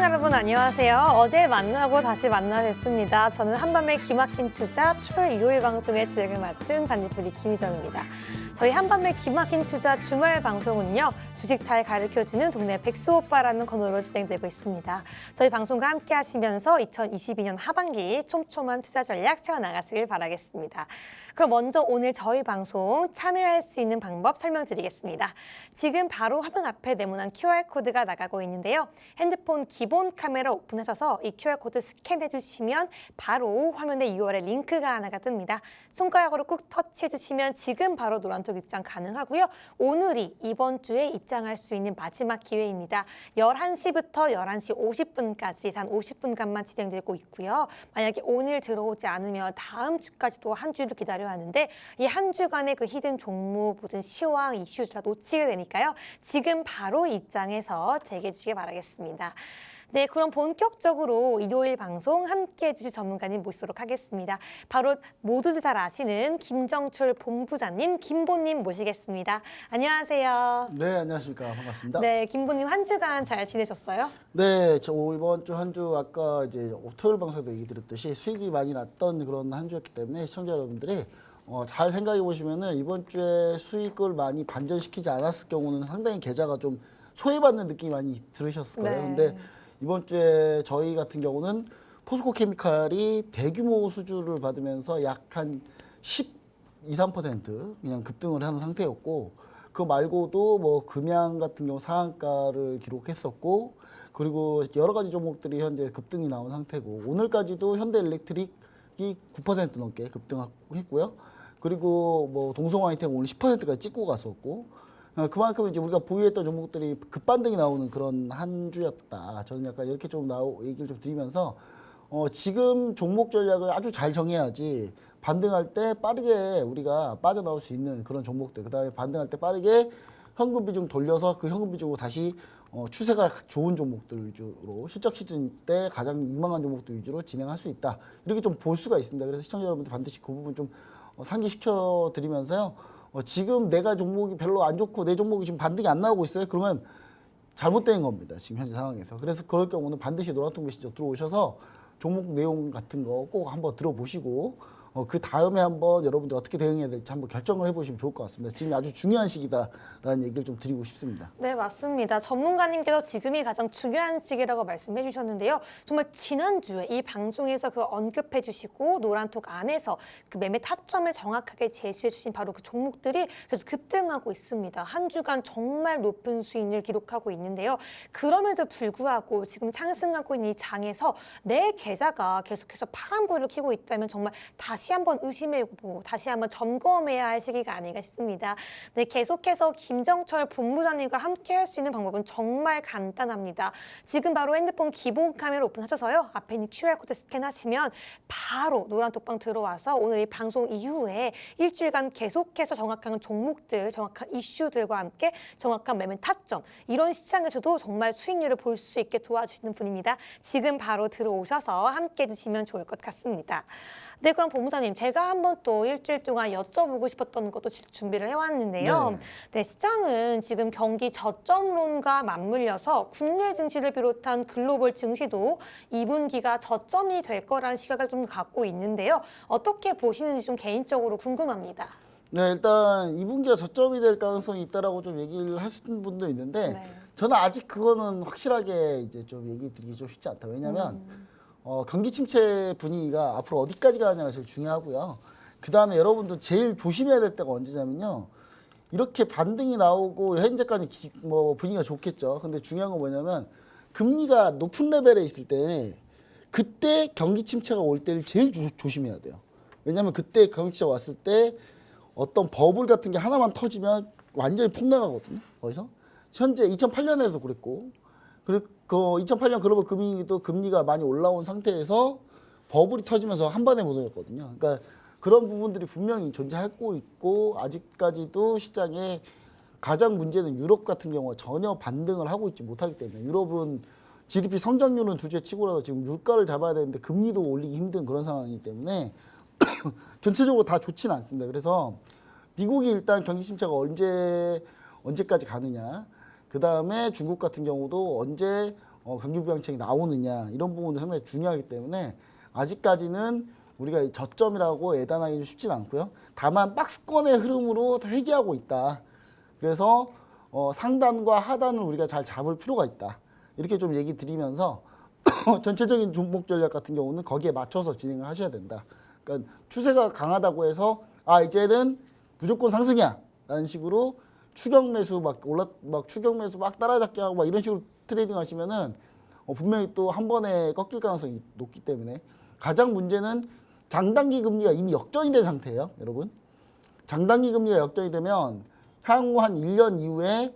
시청자 여러분 안녕하세요. 어제 만나고 다시 만나뵙습니다. 저는 한밤의 기막힌 투자 초일 2일 방송의 진행을 맡은 반딧불이 김희정입니다. 저희 한밤의 기막힌 투자 주말 방송은요. 주식 잘 가르쳐주는 동네 백수오빠라는 코너로 진행되고 있습니다. 저희 방송과 함께 하시면서 2022년 하반기 촘촘한 투자 전략 세워나가시길 바라겠습니다. 그럼 먼저 오늘 저희 방송 참여할 수 있는 방법 설명드리겠습니다. 지금 바로 화면 앞에 네모난 QR코드가 나가고 있는데요. 핸드폰 기본 카메라 오픈하셔서 이 QR코드 스캔해 주시면 바로 화면에 6월의 링크가 하나가 뜹니다. 손가락으로 꾹 터치해 주시면 지금 바로 노란톡 입장 가능하고요. 오늘이 이번 주에 입장할 수 있는 마지막 기회입니다. 11시부터 11시 50분까지 단 50분간만 진행되고 있고요. 만약에 오늘 들어오지 않으면 다음 주까지도 한 주를 기다려야 하는데 이 한 주간의 그 히든 종목 모든 시황 이슈 다 놓치게 되니까요. 지금 바로 입장해서 대기해 주시기 바라겠습니다. 네, 그럼 본격적으로 일요일 방송 함께해 주실 전문가님 모시도록 하겠습니다. 바로 모두들 잘 아시는 김정철 본부장님, 김보님 모시겠습니다. 안녕하세요. 네, 안녕하십니까. 반갑습니다. 네, 김보님 한 주간 잘 지내셨어요? 네, 저 이번 주 한 주 아까 이제 토요일 방송에도 얘기 드렸듯이 수익이 많이 났던 그런 한 주였기 때문에 시청자 여러분들이 잘 생각해 보시면은 이번 주에 수익을 많이 반전시키지 않았을 경우는 상당히 계좌가 좀 소외받는 느낌이 많이 들으셨을 거예요. 네. 근데 이번 주에 저희 같은 경우는 포스코 케미칼이 대규모 수주를 받으면서 약 한 12, 3% 그냥 급등을 하는 상태였고, 그 말고도 뭐 금양 같은 경우 상한가를 기록했었고, 그리고 여러 가지 종목들이 현재 급등이 나온 상태고, 오늘까지도 현대일렉트릭이 9% 넘게 급등했고요. 그리고 뭐 동성아이템 오늘 10%까지 찍고 갔었고, 그만큼 이제 우리가 보유했던 종목들이 급반등이 나오는 그런 한 주였다. 저는 약간 이렇게 좀 얘기를 좀 드리면서 지금 종목 전략을 아주 잘 정해야지 반등할 때 빠르게 우리가 빠져나올 수 있는 그런 종목들, 그다음에 반등할 때 빠르게 현금 비중 돌려서 그 현금 비중으로 다시 추세가 좋은 종목들 위주로 실적 시즌 때 가장 유망한 종목들 위주로 진행할 수 있다. 이렇게 좀 볼 수가 있습니다. 그래서 시청자 여러분들 반드시 그 부분 좀 상기시켜 드리면서요. 지금 내가 종목이 별로 안 좋고 내 종목이 지금 반등이 안 나오고 있어요. 그러면 잘못된 겁니다. 지금 현재 상황에서. 그래서 그럴 경우는 반드시 노란통 메시지 들어오셔서 종목 내용 같은 거 꼭 한번 들어보시고 그 다음에 한번 여러분들 어떻게 대응해야 될지 한번 결정을 해보시면 좋을 것 같습니다. 지금 아주 중요한 시기다라는 얘기를 좀 드리고 싶습니다. 네, 맞습니다. 전문가님께서 지금이 가장 중요한 시기라고 말씀해 주셨는데요. 정말 지난주에 이 방송에서 그 언급해 주시고 노란톡 안에서 그 매매 타점을 정확하게 제시해 주신 바로 그 종목들이 계속 급등하고 있습니다. 한 주간 정말 높은 수익을 기록하고 있는데요. 그럼에도 불구하고 지금 상승하고 있는 이 장에서 내 계좌가 계속해서 파란불을 켜고 있다면 정말 다시 한번 의심해보고 다시 한번 점검해야 할 시기가 아닌가 싶습니다. 네, 계속해서 김정철 본부장님과 함께 할 수 있는 방법은 정말 간단합니다. 지금 바로 핸드폰 기본 카메라 오픈하셔서요. 앞에 있는 QR코드 스캔하시면 바로 노란톡방 들어와서 오늘 이 방송 이후에 일주일간 계속해서 정확한 종목들, 정확한 이슈들과 함께 정확한 매매 타점, 이런 시장에서도 정말 수익률을 볼 수 있게 도와주시는 분입니다. 지금 바로 들어오셔서 함께 해주시면 좋을 것 같습니다. 네, 그럼 본부장님, 제가 한번 또 일주일 동안 여쭤보고 싶었던 것도 준비를 해왔는데요. 네, 시장은 지금 경기 저점론과 맞물려서 국내 증시를 비롯한 글로벌 증시도 2분기가 저점이 될 거라는 시각을 좀 갖고 있는데요. 어떻게 보시는지 좀 개인적으로 궁금합니다. 네, 일단 2분기가 저점이 될 가능성이 있다라고 좀 얘기를 하시는 분도 있는데, 네. 저는 아직 그거는 확실하게 이제 좀 얘기 드리기 좀 쉽지 않다. 왜냐면 경기 침체 분위기가 앞으로 어디까지 가느냐가 제일 중요하고요. 그 다음에 여러분도 제일 조심해야 될 때가 언제냐면요. 이렇게 반등이 나오고 현재까지 뭐 분위기가 좋겠죠. 근데 중요한 건 뭐냐면 금리가 높은 레벨에 있을 때 그때 경기 침체가 올 때를 제일 조심해야 돼요. 왜냐면 그때 경기 침체가 왔을 때 어떤 버블 같은 게 하나만 터지면 완전히 폭락하거든요. 거기서 현재 2008년에도 그랬고, 그리고 2008년 글로벌 금융위기도 금리가 많이 올라온 상태에서 버블이 터지면서 한 번에 무너졌거든요. 그러니까 그런 부분들이 분명히 존재하고 있고, 아직까지도 시장에 가장 문제는 유럽 같은 경우가 전혀 반등을 하고 있지 못하기 때문에, 유럽은 GDP 성장률은 둘째치고라도 지금 물가를 잡아야 되는데 금리도 올리기 힘든 그런 상황이기 때문에 전체적으로 다 좋지는 않습니다. 그래서 미국이 일단 경기 침체가 언제까지 가느냐, 그 다음에 중국 같은 경우도 언제 경기 부양책이 나오느냐 이런 부분도 상당히 중요하기 때문에 아직까지는 우리가 저점이라고 예단하기 좀 쉽진 않고요. 다만 박스권의 흐름으로 회귀하고 있다. 그래서 상단과 하단을 우리가 잘 잡을 필요가 있다. 이렇게 좀 얘기 드리면서 전체적인 종목 전략 같은 경우는 거기에 맞춰서 진행을 하셔야 된다. 그러니까 추세가 강하다고 해서 이제는 무조건 상승이야 라는 식으로 추격 매수 막 추격 매수 막 따라잡기 하고 막 이런 식으로 트레이딩 하시면은 분명히 또 한 번에 꺾일 가능성이 높기 때문에 가장 문제는 장단기 금리가 이미 역전이 된 상태예요, 여러분. 장단기 금리가 역전이 되면 향후 한 1년 이후에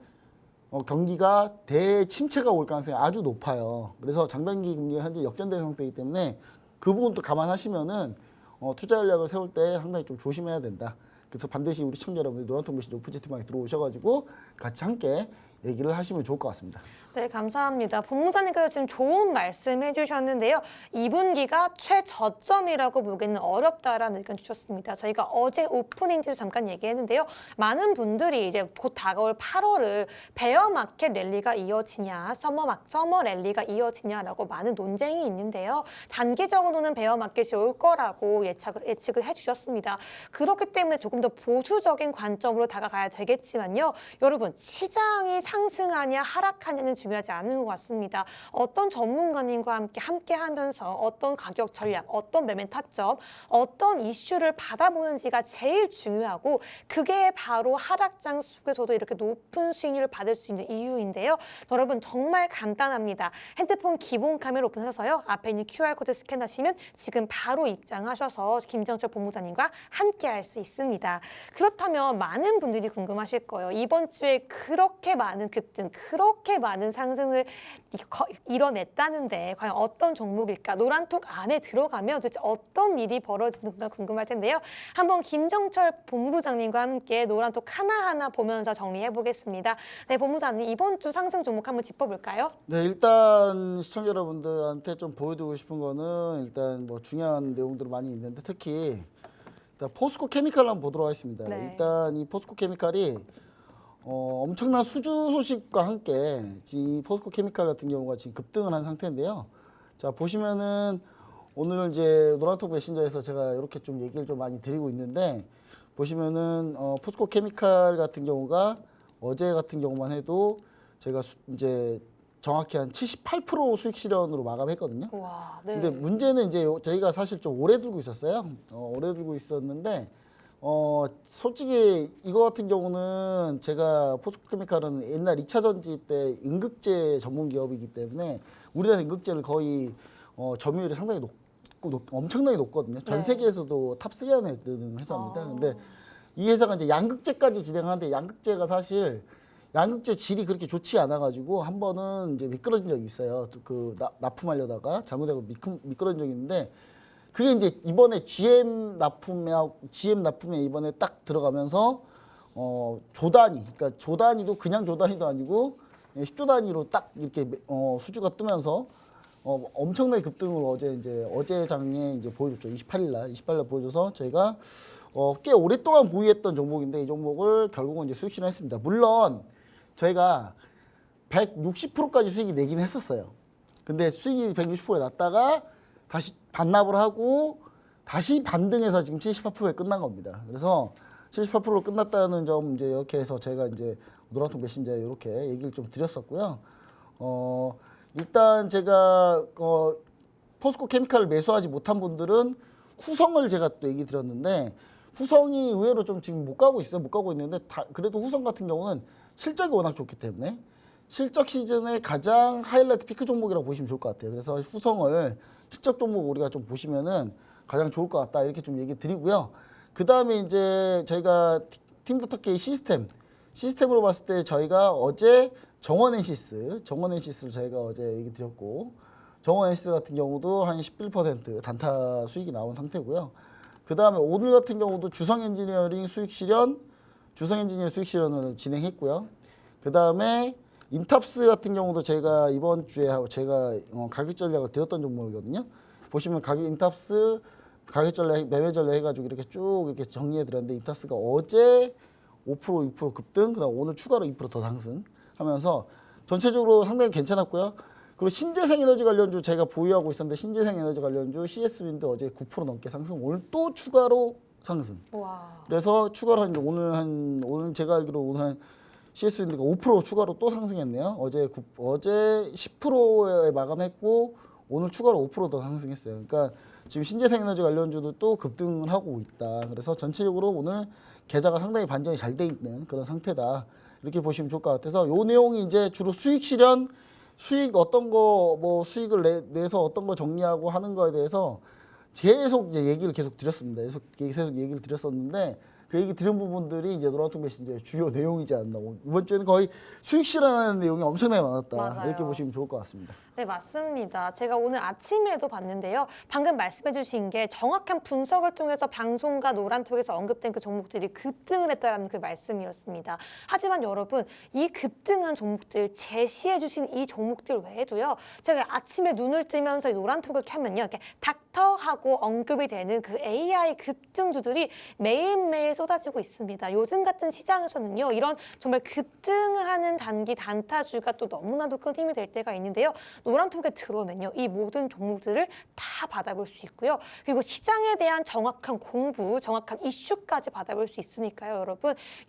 경기가 대침체가 올 가능성이 아주 높아요. 그래서 장단기 금리가 현재 역전된 상태이기 때문에 그 부분도 감안하시면은 투자 전략을 세울 때 상당히 좀 조심해야 된다. 그래서 반드시 우리 시청자 여러분들 노란통 메시지 오픈 채팅방에 들어오셔가지고 같이 함께 얘기를 하시면 좋을 것 같습니다. 네, 감사합니다. 본무사님께서 지금 좋은 말씀 해주셨는데요. 2분기가 최저점이라고 보기는 어렵다라는 의견 주셨습니다. 저희가 어제 오프닝에서 잠깐 얘기했는데요. 많은 분들이 이제 곧 다가올 8월을 베어마켓 랠리가 이어지냐, 서머 랠리가 이어지냐라고 많은 논쟁이 있는데요. 단기적으로는 베어마켓이 올 거라고 예측을 해주셨습니다. 그렇기 때문에 조금 더 보수적인 관점으로 다가가야 되겠지만요. 여러분, 시장이 상승하냐 하락하냐는 중요하지 않은 것 같습니다. 어떤 전문가님과 함께 하면서 어떤 가격 전략, 어떤 매매 타점, 어떤 이슈를 받아보는지가 제일 중요하고 그게 바로 하락장 속에서도 이렇게 높은 수익률을 받을 수 있는 이유인데요. 여러분 정말 간단합니다. 핸드폰 기본 카메라 오픈해서요. 앞에 있는 QR코드 스캔하시면 지금 바로 입장하셔서 김정철 본부장님과 함께 할 수 있습니다. 그렇다면 많은 분들이 궁금하실 거예요. 이번 주에 그렇게 많은 급등, 그렇게 많은 상승을 이뤄냈다는데 과연 어떤 종목일까? 노란톡 안에 들어가면 도대체 어떤 일이 벌어지는가 궁금할 텐데요. 한번 김정철 본부장님과 함께 노란톡 하나하나 보면서 정리해 보겠습니다. 네, 본부장님 이번 주 상승 종목 한번 짚어볼까요? 네, 일단 시청자 여러분들한테 좀 보여드리고 싶은 거는 일단 뭐 중요한 내용들이 많이 있는데 특히 일단 포스코 케미칼 한번 보도록 하겠습니다. 네. 일단 이 포스코 케미칼이 엄청난 수주 소식과 함께 이 포스코 케미칼 같은 경우가 지금 급등을 한 상태인데요. 자, 보시면은 오늘 이제 노란톡 메신저에서 제가 이렇게 좀 얘기를 좀 많이 드리고 있는데 보시면은 포스코 케미칼 같은 경우가 어제 같은 경우만 해도 제가 이제 정확히 한 78% 수익 실현으로 마감했거든요. 와, 네. 근데 문제는 이제 저희가 사실 좀 오래 들고 있었어요. 오래 들고 있었는데 솔직히 이거 같은 경우는 제가 포스코케미칼은 옛날 2차 전지 때 음극재 전문 기업이기 때문에 우리나라 음극재를 거의 점유율이 상당히 엄청나게 높거든요. 전 네. 세계에서도 탑3 안에 드는 회사입니다. 근데 이 회사가 이제 양극재까지 진행하는데 양극재가 사실 양극재 질이 그렇게 좋지 않아가지고 한 번은 이제 미끄러진 적이 있어요. 그 납품하려다가 잘못하고 미끄러진 적이 있는데 그게 이제 이번에 GM 납품에 이번에 딱 들어가면서 그러니까 조단위도 그냥 조단위도 아니고 10조 단위로 딱 이렇게 수주가 뜨면서 엄청나게 급등을 어제 장에 이제 보여줬죠. 28일 날 보여줘서 저희가 꽤 오랫동안 보유했던 종목인데 이 종목을 결국은 이제 수익 실현했습니다. 물론 저희가 160%까지 수익이 내긴 했었어요. 근데 수익이 160%에 났다가 다시 반납을 하고 다시 반등해서 지금 78%에 끝난 겁니다. 그래서 78%로 끝났다는 점 이제 이렇게 해서 제가 이제 노란통 메신저에 이렇게 얘기를 좀 드렸었고요. 일단 제가 포스코 케미칼을 매수하지 못한 분들은 후성을 제가 또 얘기 드렸는데 후성이 의외로 좀 지금 못 가고 있는데 그래도 후성 같은 경우는 실적이 워낙 좋기 때문에 실적 시즌의 가장 하이라이트 피크 종목이라고 보시면 좋을 것 같아요. 그래서 후성을 실적 종목 우리가 좀 보시면은 가장 좋을 것 같다 이렇게 좀 얘기 드리고요. 그 다음에 이제 저희가 팀더터케이 시스템으로 봤을 때 저희가 어제 정원엔시스를 저희가 어제 얘기 드렸고 정원엔시스 같은 경우도 한 11% 단타 수익이 나온 상태고요. 그 다음에 오늘 같은 경우도 주성엔지니어링 수익 실현을 진행했고요. 그 다음에 인탑스 같은 경우도 제가 이번 주에 제가 가격 전략을 드렸던 종목이거든요. 보시면 인탑스 가격 전략, 매매 전략 해가지고 이렇게 쭉 이렇게 정리해 드렸는데 인탑스가 어제 5% 6% 급등, 그다음 오늘 추가로 2% 더 상승하면서 전체적으로 상당히 괜찮았고요. 그리고 신재생 에너지 관련주 제가 보유하고 있었는데 신재생 에너지 관련주 CS윈드 어제 9% 넘게 상승, 오늘 또 추가로 상승. 와. 그래서 추가로 오늘 제가 알기로 오늘 한 CS윈드가 5% 추가로 또 상승했네요. 어제 10%에 마감했고 오늘 추가로 5%더 상승했어요. 그러니까 지금 신재생 에너지 관련주도 또 급등을 하고 있다. 그래서 전체적으로 오늘 계좌가 상당히 반전이 잘 돼 있는 그런 상태다. 이렇게 보시면 좋을 것 같아서 요 내용이 이제 주로 수익 실현, 수익 어떤 거 뭐 수익을 내서 어떤 거 정리하고 하는 거에 대해서 계속 이제 얘기를 계속 드렸습니다. 계속 얘기를 드렸었는데 그 얘기 들은 부분들이 이제 노란통 메신저의 주요 내용이지 않나. 이번 주에는 거의 수익 실현하는 내용이 엄청나게 많았다. 맞아요. 이렇게 보시면 좋을 것 같습니다. 네, 맞습니다. 제가 오늘 아침에도 봤는데요. 방금 말씀해 주신 게 정확한 분석을 통해서 방송과 노란톡에서 언급된 그 종목들이 급등을 했다는 그 말씀이었습니다. 하지만 여러분, 이 급등한 종목들, 제시해 주신 이 종목들 외에도요. 제가 아침에 눈을 뜨면서 이 노란톡을 켜면요. 이렇게 닥터하고 언급이 되는 그 AI 급등주들이 매일매일 쏟아지고 있습니다. 요즘 같은 시장에서는요. 이런 정말 급등하는 단기 단타주가 또 너무나도 큰 힘이 될 때가 있는데요. 노란톡에 들어오면요. 이 모든 종목들을 다 받아볼 수 있고요. 그리고 시장에 대한 정확한 공부, 정확한 이슈까지 받아볼 수 있으니까요.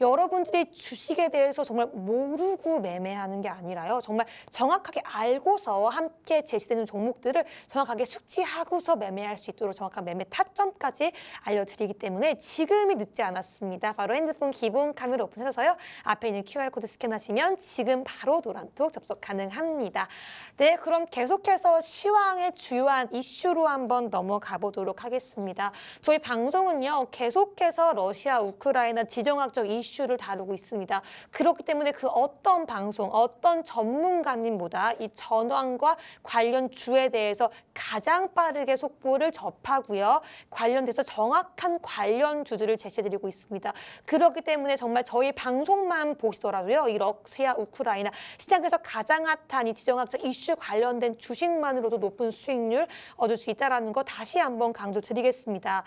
여러분들이 주식에 대해서 정말 모르고 매매하는 게 아니라요. 정말 정확하게 알고서 함께 제시되는 종목들을 정확하게 숙지하고서 매매할 수 있도록 정확한 매매 타점까지 알려드리기 때문에 지금이 늦지 않았습니다. 바로 핸드폰 기본 카메라 오픈해서요. 앞에 있는 QR코드 스캔하시면 지금 바로 노란톡 접속 가능합니다. 네, 그럼 계속해서 시황의 주요한 이슈로 한번 넘어가 보도록 하겠습니다. 저희 방송은요, 계속해서 러시아, 우크라이나 지정학적 이슈를 다루고 있습니다. 그렇기 때문에 그 어떤 방송, 어떤 전문가님보다 이 전황과 관련 주에 대해서 가장 빠르게 속보를 접하고요. 관련돼서 정확한 관련 주들을 제시해드리고 있습니다. 그렇기 때문에 정말 저희 방송만 보시더라도요. 이 러시아, 우크라이나 시장에서 가장 핫한 이 지정학적 이슈 관련된 주식만으로도 높은 수익률 얻을 수 있다는 거 다시 한번 강조드리겠습니다.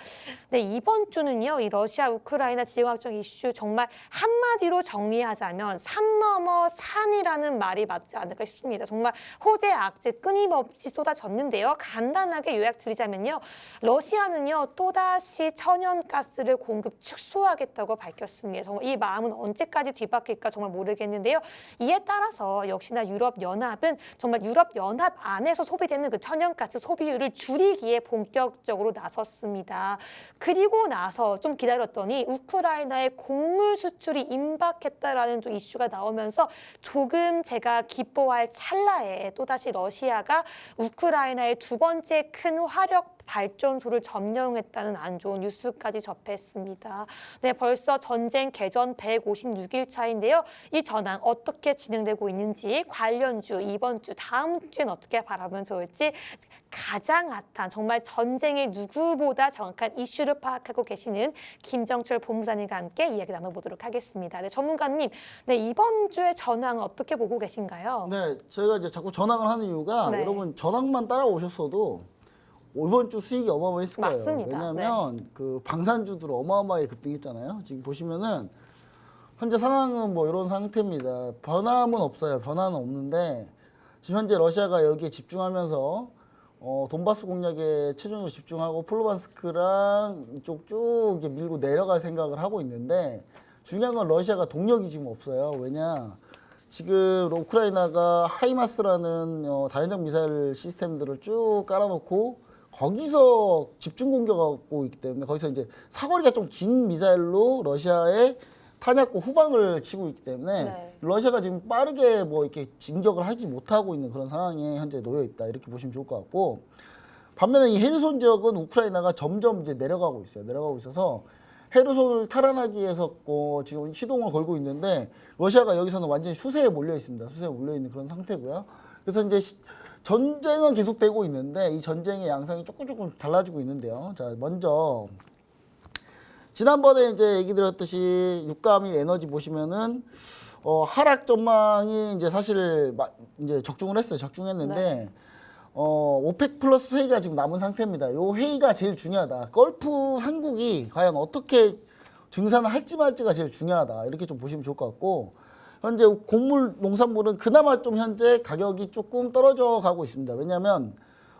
네, 이번 주는요. 이 러시아, 우크라이나 지정학적 이슈 정말 한마디로 정리하자면 산 넘어 산이라는 말이 맞지 않을까 싶습니다. 정말 호재, 악재 끊임없이 쏟아졌는데요. 간단하게 요약드리자면요. 러시아는요. 또다시 천연가스를 공급 축소하겠다고 밝혔습니다. 정말 이 마음은 언제까지 뒤바뀔까 정말 모르겠는데요. 이에 따라서 역시나 유럽연합은 정말 유럽연합 안에서 소비되는 그 천연가스 소비율을 줄이기에 본격적으로 나섰습니다. 그리고 나서 좀 기다렸더니 우크라이나의 곡물 수출이 임박했다라는 좀 이슈가 나오면서 조금 제가 기뻐할 찰나에 또다시 러시아가 우크라이나의 두 번째 큰 화력 발전소를 점령했다는 안 좋은 뉴스까지 접했습니다. 네, 벌써 전쟁 개전 156일 차인데요. 이 전황 어떻게 진행되고 있는지 관련주, 이번 주, 다음 주엔 어떻게 바라보면 좋을지 가장 핫한 정말 전쟁의 누구보다 정확한 이슈를 파악하고 계시는 김정철 본부장님과 함께 이야기 나눠보도록 하겠습니다. 네, 전문가님, 네, 이번 주의 전황 어떻게 보고 계신가요? 네, 저희가 이제 자꾸 전황을 하는 이유가 네. 여러분 전황만 따라오셨어도 이번 주 수익이 어마어마했을 거예요. 맞습니다. 왜냐하면 그 방산주들 어마어마하게 급등했잖아요. 지금 보시면은 현재 상황은 뭐 이런 상태입니다. 변함은 없어요. 변화는 없는데 지금 현재 러시아가 여기에 집중하면서 돈바스 공략에 최종적으로 집중하고 플루반스크랑 이쪽 쭉 이제 밀고 내려갈 생각을 하고 있는데 중요한 건 러시아가 동력이 지금 없어요. 왜냐? 지금 우크라이나가 하이마스라는 다연장 미사일 시스템들을 쭉 깔아놓고 거기서 집중 공격하고 있기 때문에 거기서 이제 사거리가 좀 긴 미사일로 러시아의 탄약고 후방을 치고 있기 때문에 네. 러시아가 지금 빠르게 뭐 이렇게 진격을 하지 못하고 있는 그런 상황에 현재 놓여 있다 이렇게 보시면 좋을 것 같고 반면에 이 헤르손 지역은 우크라이나가 점점 이제 내려가고 있어요. 내려가고 있어서 헤르손을 탈환하기 위해서 지금 시동을 걸고 있는데 러시아가 여기서는 완전히 수세에 몰려 있습니다. 수세에 몰려 있는 그런 상태고요. 그래서 이제 전쟁은 계속되고 있는데 이 전쟁의 양상이 조금 달라지고 있는데요. 자, 먼저 지난번에 이제 얘기 드렸듯이 유가 및 에너지 보시면은 하락 전망이 이제 사실 이제 적중을 했어요. 적중했는데 네. 오펙 플러스 회의가 지금 남은 상태입니다. 요 회의가 제일 중요하다. 걸프 삼국이 과연 어떻게 증산을 할지 말지가 제일 중요하다. 이렇게 좀 보시면 좋을 것 같고 현재 곡물 농산물은 그나마 좀 현재 가격이 조금 떨어져 가고 있습니다. 왜냐하면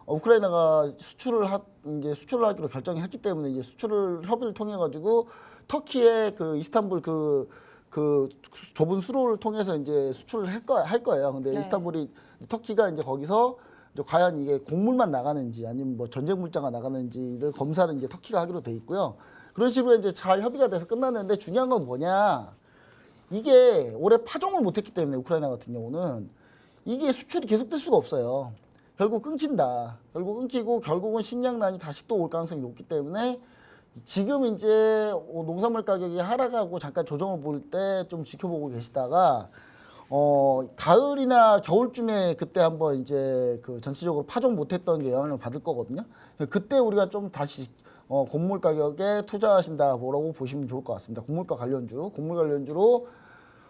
우크라이나가 이제 수출을 하기로 결정했기 때문에 이제 수출을 협의를 통해 가지고 터키의 그 이스탄불 그 좁은 수로를 통해서 이제 수출을 할 거예요. 근데 네. 이스탄불이 터키가 이제 거기서 이제 과연 이게 곡물만 나가는지 아니면 뭐 전쟁 물자가 나가는지를 검사를 이제 터키가 하기로 돼 있고요. 그런 식으로 이제 잘 협의가 돼서 끝났는데 중요한 건 뭐냐? 이게 올해 파종을 못했기 때문에 우크라이나 같은 경우는 이게 수출이 계속될 수가 없어요. 결국 끊긴다. 결국 끊기고 결국은 식량난이 다시 또 올 가능성이 높기 때문에 지금 이제 농산물 가격이 하락하고 잠깐 조정을 볼 때 좀 지켜보고 계시다가 가을이나 겨울쯤에 그때 한번 이제 그 전체적으로 파종 못했던 게 영향을 받을 거거든요. 그때 우리가 좀 다시 곡물 가격에 투자하신다라고 보시면 좋을 것 같습니다. 곡물 관련주로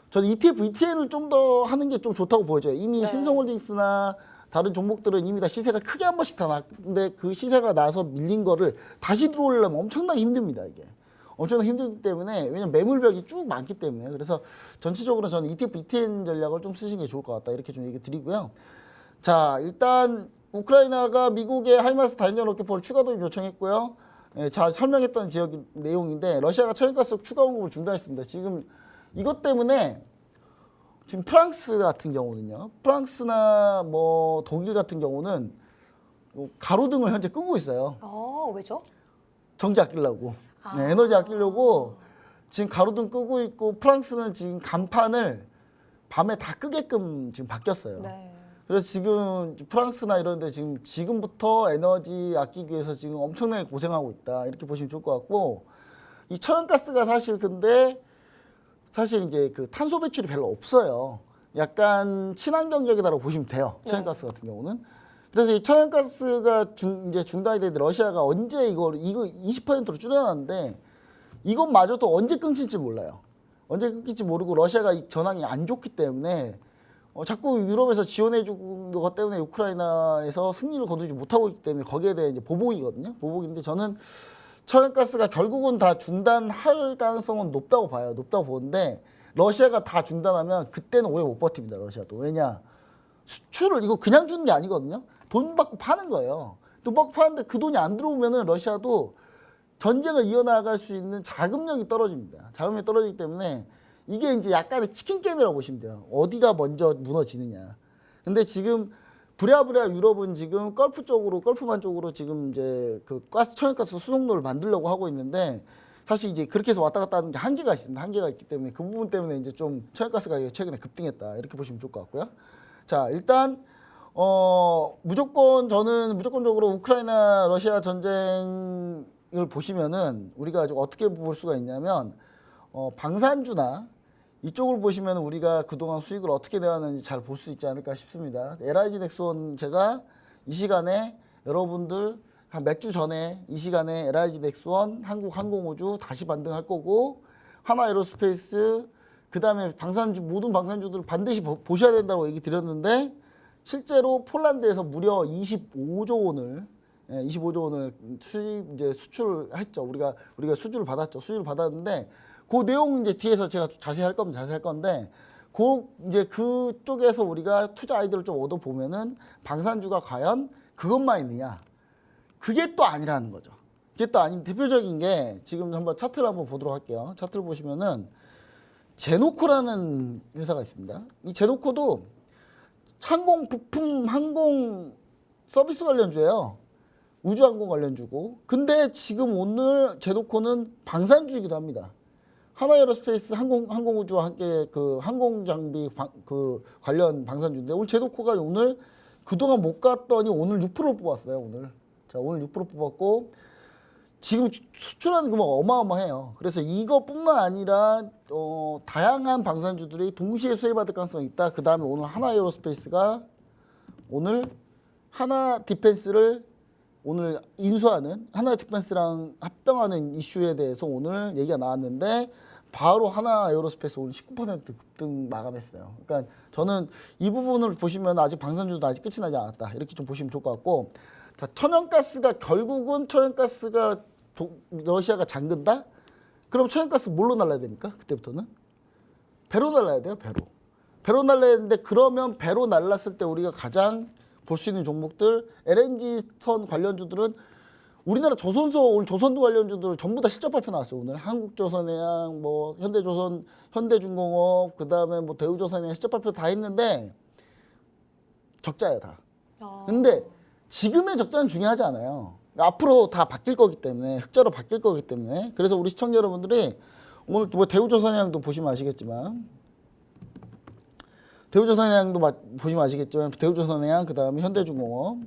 저는 ETF, ETN을 좀 더 하는 게 좀 좋다고 보여져요. 이미 네. 신성홀딩스나 다른 종목들은 이미 다 시세가 크게 한 번씩 다 났는데 그 시세가 나서 밀린 거를 다시 들어오려면 엄청나게 힘듭니다, 이게. 엄청나게 힘들기 때문에 왜냐면 매물벽이 쭉 많기 때문에 그래서 전체적으로 저는 ETF, ETN 전략을 좀 쓰시는 게 좋을 것 같다 이렇게 좀 얘기 드리고요. 자, 일단 우크라이나가 미국의 하이마스 다인전 로켓포를 추가 도입 요청했고요. 예, 잘 설명했던 지역 내용인데 러시아가 천연가스 추가 공급을 중단했습니다. 지금 이것 때문에 지금 프랑스 같은 경우는요. 프랑스나 뭐 독일 같은 경우는 가로등을 현재 끄고 있어요. 왜죠? 전기 아끼려고. 네, 에너지 아끼려고 지금 가로등 끄고 있고 프랑스는 지금 간판을 밤에 다 끄게끔 지금 바뀌었어요. 네. 그래서 지금 프랑스나 이런 데 지금부터 에너지 아끼기 위해서 지금 엄청나게 고생하고 있다. 이렇게 보시면 좋을 것 같고 이 천연가스가 사실 이제 그 탄소 배출이 별로 없어요. 약간 친환경적이다라고 보시면 돼요. 천연가스 같은 경우는. 그래서 이 천연가스가 이제 중단이 되는데 러시아가 언제 이거 20%로 줄여놨는데 이것마저도 언제 끊길지 몰라요. 언제 끊길지 모르고 러시아가 이 전황이 안 좋기 때문에 자꾸 유럽에서 지원해주는 것 때문에 우크라이나에서 승리를 거두지 못하고 있기 때문에 거기에 대해 이제 보복이거든요. 보복인데 저는 천연가스가 결국은 다 중단할 가능성은 높다고 봐요. 높다고 보는데 러시아가 다 중단하면 그때는 오래 못 버팁니다. 러시아도. 왜냐? 수출을 이거 그냥 주는 게 아니거든요. 돈 받고 파는 거예요. 돈 받고 파는데 그 돈이 안 들어오면은 러시아도 전쟁을 이어나갈 수 있는 자금력이 떨어집니다. 자금력이 떨어지기 때문에 이게 이제 약간의 치킨 게임이라고 보시면 돼요. 어디가 먼저 무너지느냐. 근데 지금 부랴부랴 유럽은 지금 걸프만 쪽으로 지금 이제 그 천연가스 수송로를 만들려고 하고 있는데 사실 이제 그렇게 해서 왔다 갔다 하는 게 한계가 있습니다. 한계가 있기 때문에 그 부분 때문에 이제 좀 천연가스 가격이 최근에 급등했다. 이렇게 보시면 좋을 것 같고요. 자, 일단 저는 무조건적으로 우크라이나 러시아 전쟁을 보시면은 우리가 어떻게 볼 수가 있냐면 방산주나 이쪽을 보시면 우리가 그동안 수익을 어떻게 내왔는지 잘 볼 수 있지 않을까 싶습니다. LIG 넥스원 제가 이 시간에 여러분들 한 몇 주 전에 이 시간에 LIG 넥스원, 한국항공우주 다시 반등할 거고 하나에로스페이스 그다음에 모든 방산주들을 반드시 보셔야 된다고 얘기 드렸는데 실제로 폴란드에서 무려 25조 원을 25조 원을 수출을 했죠. 우리가 수주를 받았죠. 수주를 받았는데 그 내용 이제 뒤에서 제가 자세히 할 건데 이제 그쪽에서 우리가 투자 아이디어를 좀 얻어 보면은 방산주가 과연 그것만 있느냐? 그게 또 아니라는 거죠. 그게 또 아닌 대표적인 게 지금 한번 차트를 한번 보도록 할게요. 차트를 보시면은 제노코라는 회사가 있습니다. 이 제노코도 항공 부품 항공 서비스 관련주예요. 우주항공 관련주고. 근데 지금 오늘 제노코는 방산주이기도 합니다. 하나에어로스페이스 항공우주와 함께 그 항공장비 그 관련 방산주인데 오늘 제노코가 오늘 그동안 못 갔더니 오늘 6%를 뽑았어요. 오늘 6% 뽑았고 지금 수출하는 규모가 어마어마해요. 그래서 이것뿐만 아니라 다양한 방산주들이 동시에 수혜받을 가능성이 있다. 그 다음에 오늘 하나에어로스페이스가 오늘 하나 디펜스를 오늘 인수하는 하나 디펜스랑 합병하는 이슈에 대해서 오늘 얘기가 나왔는데 바로 하나 에어로스페이스 오늘 19% 급등 마감했어요. 그러니까 저는 이 부분을 보시면 아직 방산주도 아직 끝이 나지 않았다. 이렇게 좀 보시면 좋을 것 같고 자, 결국은 천연가스가 러시아가 잠근다? 그럼 천연가스 뭘로 날라야 됩니까? 그때부터는? 배로 날라야 돼요. 배로. 배로 날라야 되는데 그러면 배로 날랐을 때 우리가 가장 볼 수 있는 종목들 LNG선 관련주들은 우리나라 조선소 오늘 조선도 관련주들 전부 다 실적 발표 나왔어요. 오늘 한국조선해양, 뭐 현대조선, 현대중공업, 그다음에 뭐 대우조선해양 실적 발표 다 했는데 적자야 다. 근데 지금의 적자는 중요하지 않아요. 앞으로 다 바뀔 거기 때문에 흑자로 바뀔 거기 때문에 그래서 우리 시청자 여러분들이 오늘 뭐 대우조선해양도 보시면 아시겠지만 대우조선해양 그다음에 현대중공업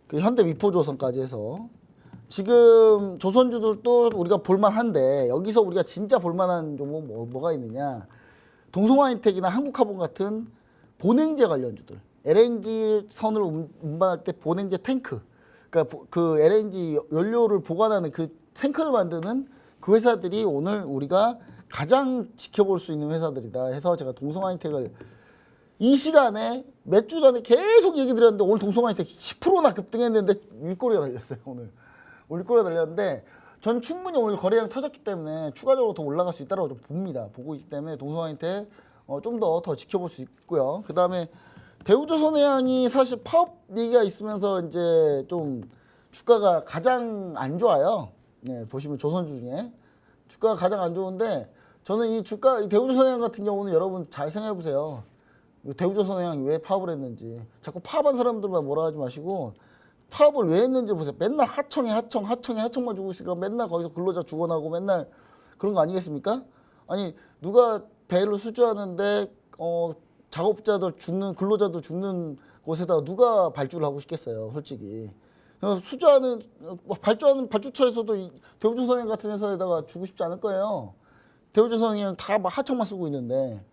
그 현대미포조선까지 해서 지금 조선주들도 우리가 볼만한데 여기서 우리가 진짜 볼만한 종목 뭐가 있느냐 동성화인텍이나 한국화본 같은 본행제 관련주들 LNG 선을 운반할 때 본행제 탱크 그러니까 그 LNG 연료를 보관하는 그 탱크를 만드는 그 회사들이 오늘 우리가 가장 지켜볼 수 있는 회사들이다 해서 제가 동성화인텍을 이 시간에 몇 주 전에 계속 얘기 드렸는데 오늘 동성화인텍 10%나 급등했는데 윗꼬리가 달렸어요. 오늘 윗꼬리가 달렸는데 전 충분히 오늘 거래량 터졌기 때문에 추가적으로 더 올라갈 수 있다고 좀 봅니다. 보고 있기 때문에 동성화인텍 좀 더 지켜볼 수 있고요. 그 다음에 대우조선해양이 사실 파업 얘기가 있으면서 이제 좀 주가가 가장 안 좋아요. 네, 보시면 조선주 중에 주가가 가장 안 좋은데 저는 이 대우조선해양 같은 경우는 여러분 잘 생각해 보세요. 대우조선해양이 왜 파업을 했는지 자꾸 파업한 사람들만 뭐라 하지 마시고 파업을 왜 했는지 보세요. 맨날 하청만 주고 있으니까 맨날 거기서 근로자 죽어나고 맨날 그런 거 아니겠습니까? 아니 누가 배를 수주하는데 작업자들 죽는 근로자들 죽는 곳에다가 누가 발주를 하고 싶겠어요, 솔직히. 수주하는 발주처에서도 대우조선해양 같은 회사에다가 주고 싶지 않을 거예요. 대우조선해양 다 하청만 쓰고 있는데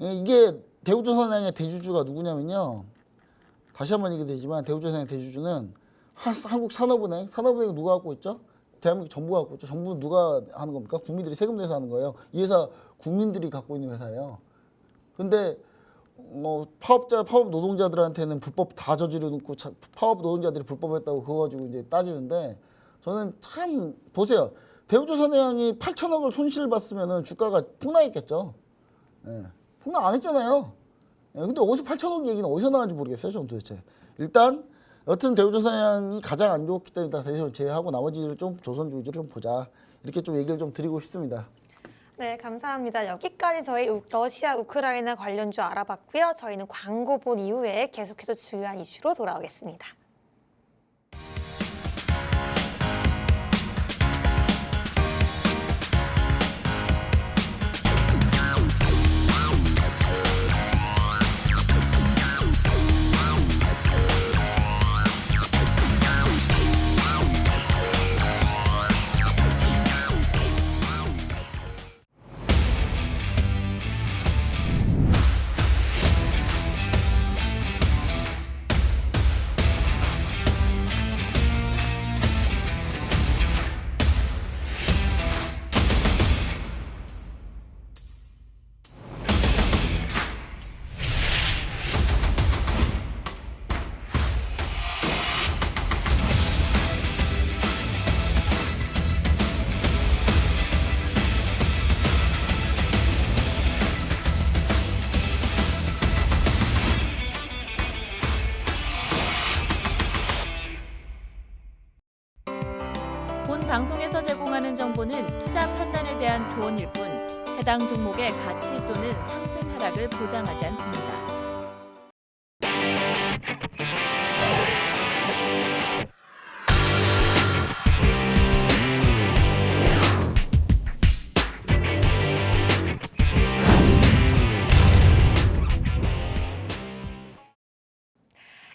이게 대우조선해양의 대주주가 누구냐면요. 다시 한번 얘기드리지만 대우조선해양 대주주는 한국산업은행 누가 갖고 있죠? 대한민국 정부가 갖고 있죠. 정부는 누가 하는 겁니까? 국민들이 세금 내서 하는 거예요. 이 회사 국민들이 갖고 있는 회사예요. 근데 파업 노동자들한테는 불법 다 저지르 놓고 파업 노동자들이 불법했다고 그거 가지고 이제 따지는데 저는 참 보세요. 대우조선해양이 8천억을 손실을 봤으면은 주가가 폭락했겠죠. 예. 폭락 안 했잖아요. 예. 근데 어디서 8천억 얘기는 어디서 나왔는지 모르겠어요. 저는 도대체. 일단 여튼 대우조선해양이 가장 안 좋기 때문에 다 대신 제외하고 나머지를 좀 조선주 위주로 좀 보자. 이렇게 좀 얘기를 좀 드리고 싶습니다. 네, 감사합니다. 여기까지 저희 러시아 우크라이나 관련주 알아봤고요. 저희는 광고 본 이후에 계속해서 중요한 이슈로 돌아오겠습니다. 본 방송에서 제공하는 정보는 투자 판단에 대한 조언일 뿐 해당 종목의 가치 또는 상승 하락을 보장하지 않습니다.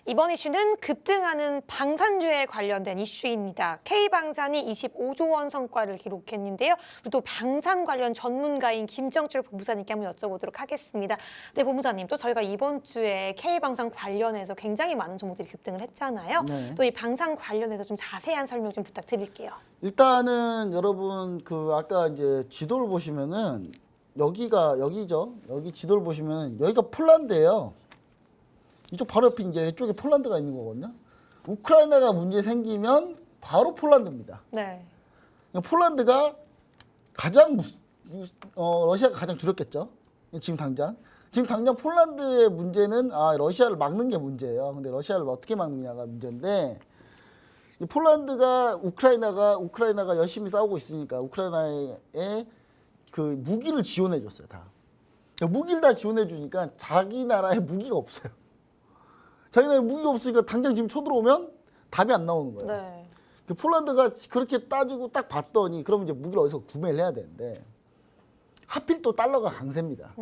이번 이슈는 급등하는 방산주에 관련된 이슈입니다. K방산이 25조 원 성과를 기록했는데요. 그리고 또 방산 관련 전문가인 김정철 본부장님께 한번 여쭤보도록 하겠습니다. 네, 본부장님, 또 저희가 이번 주에 K방산 관련해서 굉장히 많은 종목들이 급등을 했잖아요. 네. 또 이 방산 관련해서 좀 자세한 설명 좀 부탁드릴게요. 일단은 여러분 아까 이제 지도를 보시면은 여기죠. 여기 지도를 보시면 여기가 폴란드예요. 이쪽 바로 옆에 이제 이쪽에 폴란드가 있는 거거든요. 우크라이나가 문제 생기면 바로 폴란드입니다. 네. 폴란드가 가장 러시아가 가장 두렵겠죠. 지금 당장 폴란드의 문제는 러시아를 막는 게 문제예요. 근데 러시아를 어떻게 막느냐가 문제인데 이 폴란드가 우크라이나가 열심히 싸우고 있으니까 우크라이나에 그 무기를 지원해 줬어요. 다. 무기를 다 지원해 주니까 자기 나라에 무기가 없어요. 자기 나라에 무기가 없으니까 당장 지금 쳐들어오면 답이 안 나오는 거예요. 네. 그 폴란드가 그렇게 따지고 딱 봤더니 그럼 이제 무기를 어디서 구매를 해야 되는데 하필 또 달러가 강세입니다.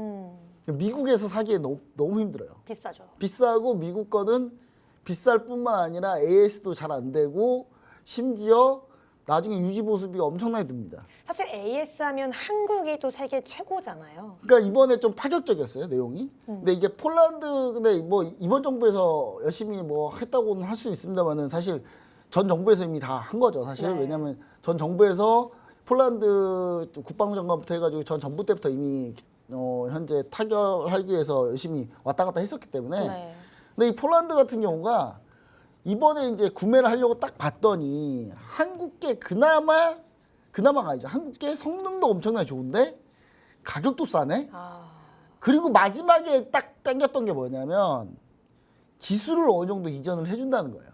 미국에서 사기에 너무 힘들어요. 비싸죠. 비싸고 미국 거는 비쌀 뿐만 아니라 AS도 잘 안 되고 심지어 나중에 유지 보수비가 엄청나게 듭니다. 사실 AS 하면 한국이 또 세계 최고잖아요. 그러니까 이번에 좀 파격적이었어요 내용이. 근데 이게 폴란드 근데 뭐 이번 정부에서 열심히 뭐 했다고는 할 수 있습니다만은 사실 전 정부에서 이미 다 한 거죠 사실. 네. 왜냐하면 전 정부에서 폴란드 국방장관부터 해가지고 전 정부 때부터 이미 현재 타결하기 위해서 열심히 왔다 갔다 했었기 때문에. 네. 근데 이 폴란드 같은 경우가 이번에 이제 구매를 하려고 딱 봤더니 한국계 그나마가 아니죠. 한국계 성능도 엄청나게 좋은데 가격도 싸네. 그리고 마지막에 딱 당겼던 게 뭐냐면 기술을 어느 정도 이전을 해준다는 거예요.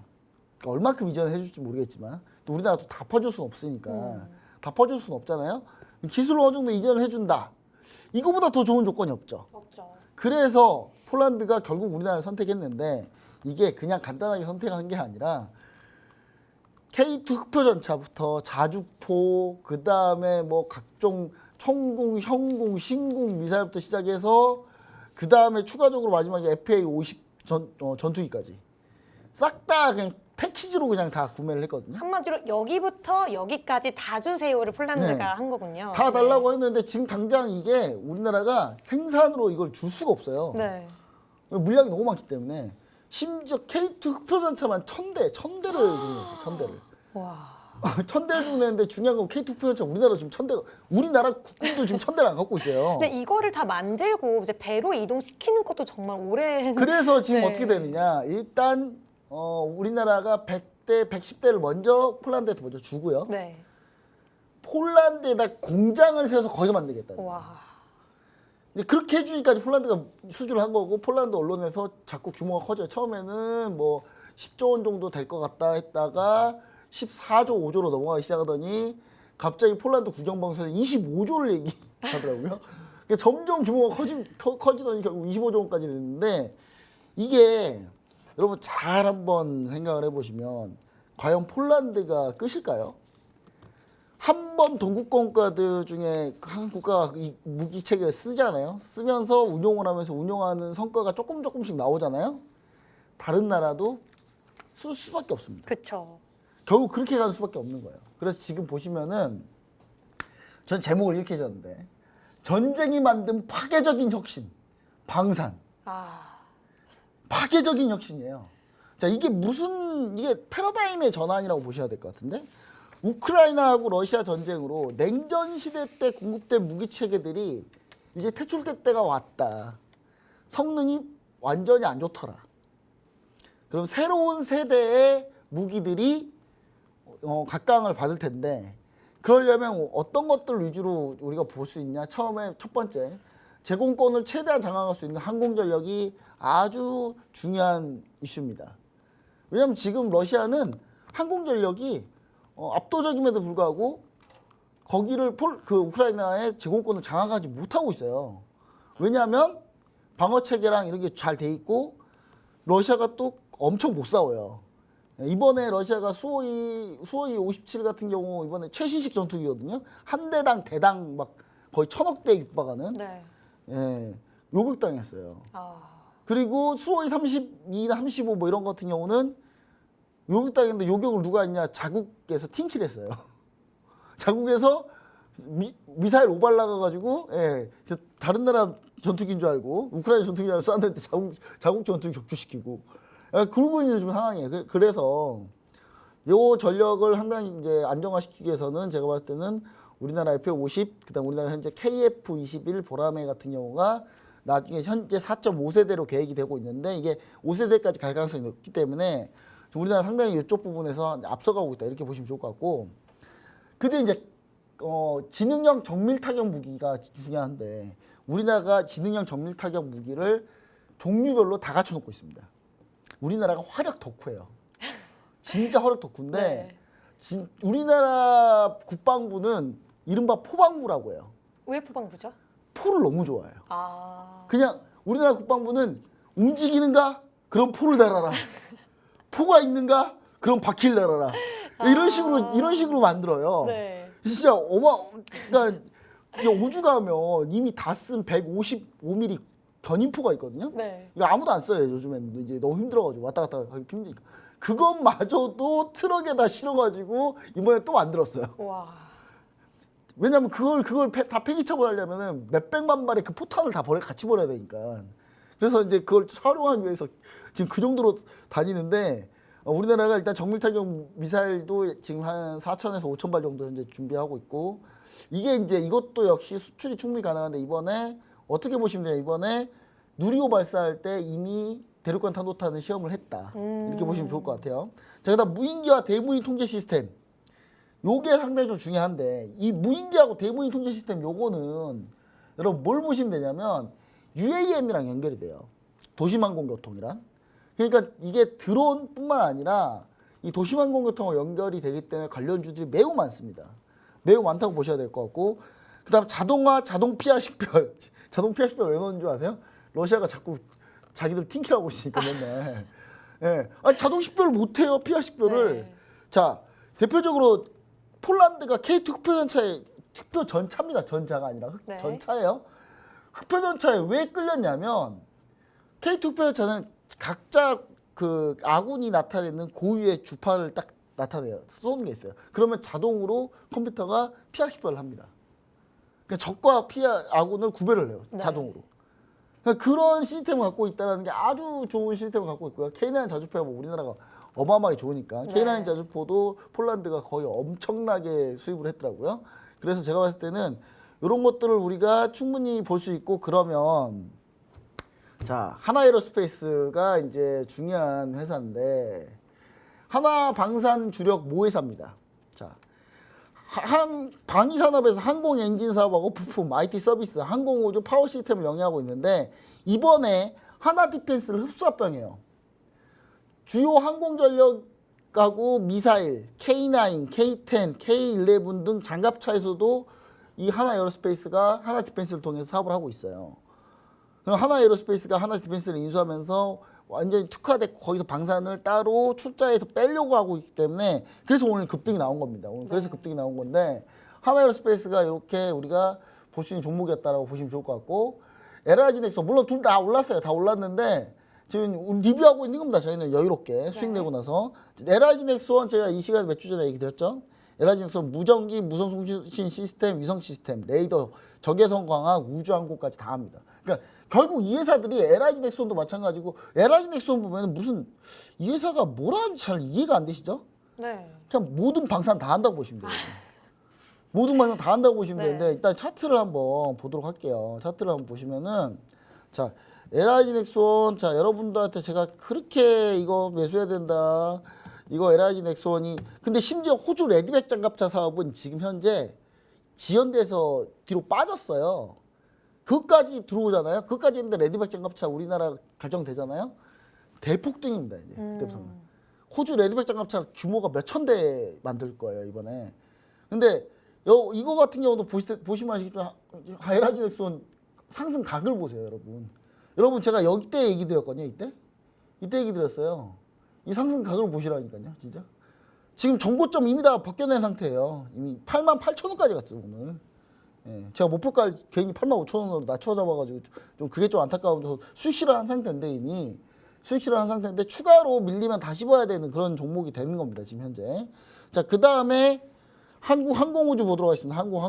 그러니까 얼마큼 이전을 해줄지 모르겠지만 또 우리나라도 다 퍼줄 수는 없으니까 다 퍼줄 수는 없잖아요. 기술을 어느 정도 이전을 해준다. 이거보다 더 좋은 조건이 없죠. 없죠. 그래서 폴란드가 결국 우리나라를 선택했는데 이게 그냥 간단하게 선택한 게 아니라 K2 흑표전차부터 자주포 그다음에 뭐 각종 청궁, 형궁, 신궁 미사일부터 시작해서 그다음에 추가적으로 마지막에 FA-50 전투기까지 싹 다 그냥 패키지로 그냥 다 구매를 했거든요. 한마디로 여기부터 여기까지 다 주세요를 폴란드가 네. 한 거군요. 다 달라고 했는데 지금 당장 이게 우리나라가 생산으로 이걸 줄 수가 없어요. 네. 물량이 너무 많기 때문에 심지어 K2 흑표전차만 1000대를 주문했어요. 1000대를. 와. 1000대를 주문했는데 중요한 건 K2 흑표전차 우리나라 지금 1000대가 우리나라 국군도 지금 1000대를 안 갖고 있어요. 근데 이거를 다 만들고 이제 배로 이동시키는 것도 정말 오랜. 그래서 지금 네. 어떻게 되느냐? 일단 우리나라가 100대, 110대를 먼저 폴란드한테 먼저 주고요. 네. 폴란드에다 공장을 세워서 거기서 만들겠다. 와. 근데 그렇게 해주니까 폴란드가 수주를 한 거고 폴란드 언론에서 자꾸 규모가 커져요. 처음에는 뭐 10조 원 정도 될 것 같다 했다가 14조 5조로 넘어가기 시작하더니 갑자기 폴란드 국영방송에서 25조를 얘기하더라고요. 그러니까 점점 규모가 커지더니 결국 25조 원까지 됐는데 이게 여러분 잘 한번 생각을 해보시면 과연 폴란드가 끝일까요? 한 번 동구권 국가들 중에 한 국가가 이 무기 체계를 쓰잖아요. 쓰면서 운용을 하면서 운용하는 성과가 조금씩 나오잖아요. 다른 나라도 쓸 수밖에 없습니다. 그쵸. 결국 그렇게 가는 수밖에 없는 거예요. 그래서 지금 보시면은 전 제목을 이렇게 졌는데 전쟁이 만든 파괴적인 혁신, 방산. 파괴적인 혁신이에요. 자, 이게 패러다임의 전환이라고 보셔야 될 것 같은데 우크라이나하고 러시아 전쟁으로 냉전 시대 때 공급된 무기 체계들이 이제 퇴출될 때가 왔다. 성능이 완전히 안 좋더라. 그럼 새로운 세대의 무기들이 각광을 받을 텐데 그러려면 어떤 것들 위주로 우리가 볼 수 있냐? 처음에 첫 번째 제공권을 최대한 장악할 수 있는 항공전력이 아주 중요한 이슈입니다. 왜냐하면 지금 러시아는 항공전력이 압도적임에도 불구하고 거기를 우크라이나의 제공권을 장악하지 못하고 있어요. 왜냐하면 방어 체계랑 이런 게 잘 돼 있고 러시아가 또 엄청 못 싸워요. 이번에 러시아가 수호이 57 같은 경우 이번에 최신식 전투기거든요. 한 대당 막 거의 1000억대에 육박하는 네. 요격당했어요. 그리고 수호이 32나 35 뭐 이런 것 같은 경우는 요격당했는데 요격을 누가 했냐? 자국에서 팀킬을 했어요. 자국에서 미사일 오발 나가가지고 다른 나라 전투기인 줄 알고 우크라이나 전투기인 줄 알고 쐈는데 자국 전투기 격추시키고 그러고 있는 지금 상황이에요. 그래서 요 전력을 상당히 이제 안정화시키기 위해서는 제가 봤을 때는 우리나라 F-50 그다음 우리나라 현재 KF-21 보라매 같은 경우가 나중에 현재 4.5세대로 계획이 되고 있는데 이게 5세대까지 갈 가능성이 높기 때문에 우리나라 상당히 이쪽 부분에서 앞서가고 있다 이렇게 보시면 좋을 것 같고 근데 이제 지능형 정밀 타격 무기가 중요한데 우리나라가 지능형 정밀 타격 무기를 종류별로 다 갖춰놓고 있습니다. 우리나라가 화력 덕후예요. 진짜 화력 덕후인데 네. 우리나라 국방부는 이른바 포방부라고 해요. 왜 포방부죠? 포를 너무 좋아해요. 아. 그냥 우리나라 국방부는 움직이는가? 그럼 포를 달아라. 포가 있는가? 그럼 바퀴를 달아라. 이런 식으로 만들어요. 네. 진짜 그러니까 오주 가면 이미 다 쓴 155mm 견인포가 있거든요. 네. 이거 아무도 안 써요. 요즘엔 이제 너무 힘들어가지고 왔다 갔다 하기 힘드니까. 그것마저도 트럭에다 실어가지고 이번에 또 만들었어요. 와. 왜냐면 그걸 다 폐기차고 하려면은 몇백만 발의 그 포탄을 다 같이 버려야 되니까. 그래서 이제 그걸 활용하기 위해서 지금 그 정도로 다니는데 우리나라가 일단 정밀타격 미사일도 지금 한 4,000에서 5,000 발 정도 현재 준비하고 있고 이게 이제 이것도 역시 수출이 충분히 가능한데 이번에 어떻게 보시면 돼요? 이번에 누리호 발사할 때 이미 대륙간 탄도탄을 시험을 했다. 이렇게 보시면 좋을 것 같아요. 자, 그다음 무인기와 대무인 통제 시스템. 요게 상당히 좀 중요한데 이 무인기하고 대무인 통제 시스템 요거는 여러분 뭘 보시면 되냐면 UAM이랑 연결이 돼요. 도심항공교통이랑. 그러니까 이게 드론뿐만 아니라 이 도심항공교통과 연결이 되기 때문에 관련주들이 매우 많습니다. 매우 많다고 보셔야 될 것 같고 그다음 자동화, 자동 피하 식별. 자동 피하 식별 왜 넣는 줄 아세요? 러시아가 자꾸 자기들 팅키라고 있으니까 맨날. 예. 아니 자동 식별을 못 해요. 피하 식별을. 네. 자, 대표적으로 폴란드가 K2 흑표전차에 흑표전차입니다. 전차가 아니라 네. 전차예요. 흑표전차에 왜 끌렸냐면 K2 흑표전차는 각자 그 아군이 나타내는 고유의 주파를 딱 나타내요. 쏘는 게 있어요. 그러면 자동으로 컴퓨터가 피하 식별을 합니다. 그러니까 적과 아군을 구별을 해요. 네. 자동으로. 그러니까 그런 시스템을 갖고 있다는 게 아주 좋은 시스템을 갖고 있고요. K9 자주포가 뭐 우리나라가 어마어마하게 좋으니까 네. K9 자주포도 폴란드가 거의 엄청나게 수입을 했더라고요. 그래서 제가 봤을 때는 이런 것들을 우리가 충분히 볼 수 있고 그러면 자 하나에어로스페이스가 이제 중요한 회사인데 하나방산 주력 모회사입니다. 자 방위산업에서 항공 엔진 사업하고 부품, IT 서비스, 항공우주, 파워 시스템을 영위하고 있는데 이번에 하나디펜스를 흡수합병해요. 주요 항공전력하고 미사일, K9, K10, K11 등 장갑차에서도 이 하나에어로스페이스가 하나디펜스를 통해서 사업을 하고 있어요. 그럼 하나에어로스페이스가 하나디펜스를 인수하면서 완전히 특화됐고 거기서 방산을 따로 출자해서 빼려고 하고 있기 때문에 그래서 오늘 급등이 나온 겁니다. 오늘 그래서 급등이 나온 건데 하나에어로스페이스가 이렇게 우리가 볼 수 있는 종목이었다라고 보시면 좋을 것 같고 LIG 넥소 물론 둘 다 올랐어요. 다 올랐는데 지금 리뷰하고 있는 겁니다. 저희는 여유롭게 수익 내고 나서 LIG 넥소는 제가 이 시간에 몇 주 전에 얘기 드렸죠. LIG 넥소는 무전기, 무선通信 시스템, 위성 시스템, 레이더, 적외선 광학, 우주항공까지 다 합니다. 그러니까 결국 이 회사들이 LIG 넥슨도 마찬가지고 LIG 넥슨 보면 무슨 이 회사가 뭘 하는지 잘 이해가 안 되시죠? 네. 그냥 모든 방산 다 한다고 보시면 돼요. 모든 방산 다 한다고 보시면 네. 되는데 일단 차트를 한번 보도록 할게요. 차트를 한번 보시면은 자 LIG 넥슨 자 여러분들한테 제가 그렇게 이거 매수해야 된다. 이거 LIG 넥슨이 근데 심지어 호주 레드백 장갑차 사업은 지금 현재 지연돼서 뒤로 빠졌어요. 그것까지 들어오잖아요. 그것까지 했는데 레드백 장갑차 우리나라 결정되잖아요. 대폭등입니다. 이제 그때부터는. 호주 레드백 장갑차 규모가 몇천 대 만들 거예요 이번에. 근데 이거 같은 경우도 보시면 아시겠지만 LIG 넥슨 상승 각을 보세요 여러분. 여러분 제가 여기 때 얘기 드렸거든요 이때 얘기 드렸어요. 이 상승 각을 보시라니까요 진짜. 지금 정고점 이미 다 벗겨낸 상태예요. 이미 88,000원까지 갔어요 오늘. 예, 제가 목표가를 괜히 85,000원으로 낮춰 잡아가지고 좀 그게 좀 안타까워서 수익 실현한 상태인데 이미 수익 실현한 상태인데 추가로 밀리면 다시 봐야 되는 그런 종목이 되는 겁니다 지금 현재. 자 그 다음에 한국 항공우주 보도록 하겠습니다. 한국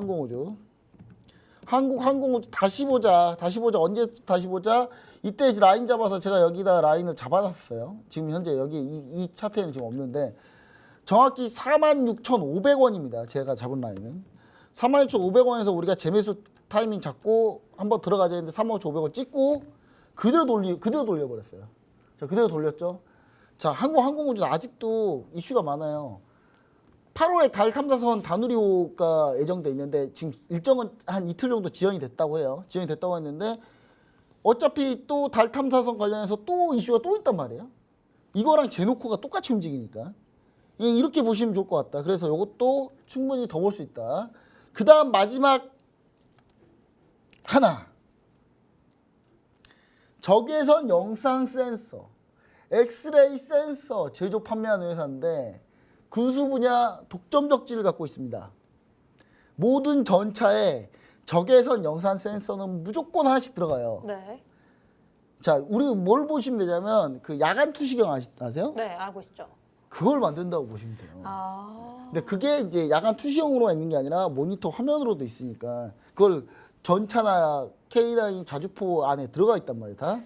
항공우주 다시 보자 언제 다시 보자. 이때 라인 잡아서 제가 여기다 라인을 잡아놨어요. 지금 현재 여기 이 차트에는 지금 없는데 정확히 46,500원입니다. 제가 잡은 라인은. 46,500원에서 우리가 재매수 타이밍 잡고 한번 들어가자 했는데 36,500원 찍고 그대로 돌려버렸어요. 자, 그대로 돌렸죠. 자, 한국 항공우주는 아직도 이슈가 많아요. 8월에 달 탐사선 다누리호가 예정돼 있는데 지금 일정은 한 이틀 정도 지연이 됐다고 해요. 지연이 됐다고 했는데 어차피 또 달 탐사선 관련해서 또 이슈가 또 있단 말이에요. 이거랑 제노코가 똑같이 움직이니까 이렇게 보시면 좋을 것 같다. 그래서 이것도 충분히 더 볼 수 있다. 그 다음 마지막 하나, 적외선 영상 센서, 엑스레이 센서 제조 판매하는 회사인데 군수 분야 독점적지를 갖고 있습니다. 모든 전차에 적외선 영상 센서는 무조건 하나씩 들어가요. 네. 자, 우리 뭘 보시면 되냐면 그 야간 투시경 아세요? 네, 알고 있죠. 그걸 만든다고 보시면 돼요. 아. 근데 그게 이제 야간 투시용으로만 있는 게 아니라 모니터 화면으로도 있으니까 그걸 전차나 K9 자주포 안에 들어가 있단 말이에요. 다.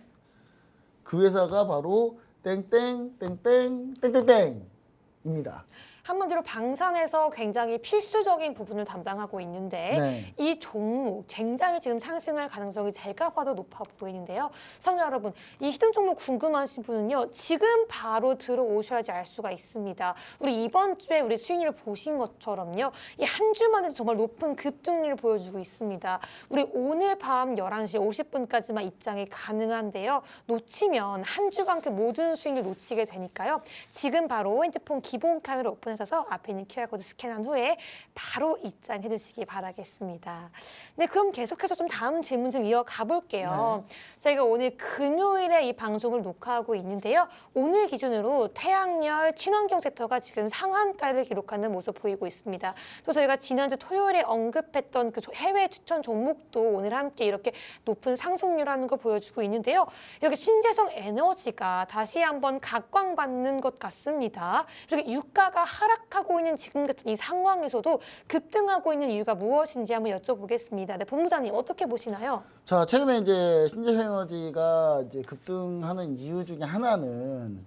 그 회사가 바로 땡땡땡땡땡땡땡입니다. 한마디로 방산에서 굉장히 필수적인 부분을 담당하고 있는데 네. 이 종목 굉장히 지금 상승할 가능성이 제가 봐도 높아 보이는데요. 시청자 여러분, 이 히든 종목 궁금하신 분은요. 지금 바로 들어오셔야지 알 수가 있습니다. 우리 이번 주에 우리 수익률을 보신 것처럼요. 이 한 주만에 정말 높은 급등률을 보여주고 있습니다. 우리 오늘 밤 11시 50분까지만 입장이 가능한데요. 놓치면 한 주간 그 모든 수익률 놓치게 되니까요. 지금 바로 핸드폰 기본 카메라 오픈해서 앞에 있는 QR코드 스캔한 후에 바로 입장해 주시기 바라겠습니다. 네, 그럼 계속해서 좀 다음 질문 좀 이어가 볼게요. 저희가 오늘 금요일에 이 방송을 녹화하고 있는데요. 오늘 기준으로 태양열 친환경 섹터가 지금 상한가를 기록하는 모습 보이고 있습니다. 또 저희가 지난주 토요일에 언급했던 그 해외 추천 종목도 오늘 함께 이렇게 높은 상승률하는 거 보여주고 있는데요. 이렇게 신재생 에너지가 다시 한번 각광받는 것 같습니다. 이렇게 유가가 하락하고 있는 지금 같은 이 상황에서도 급등하고 있는 이유가 무엇인지 한번 여쭤보겠습니다. 네, 본부장님 어떻게 보시나요? 자, 최근에 이제 신재생에너지가 이제 급등하는 이유 중에 하나는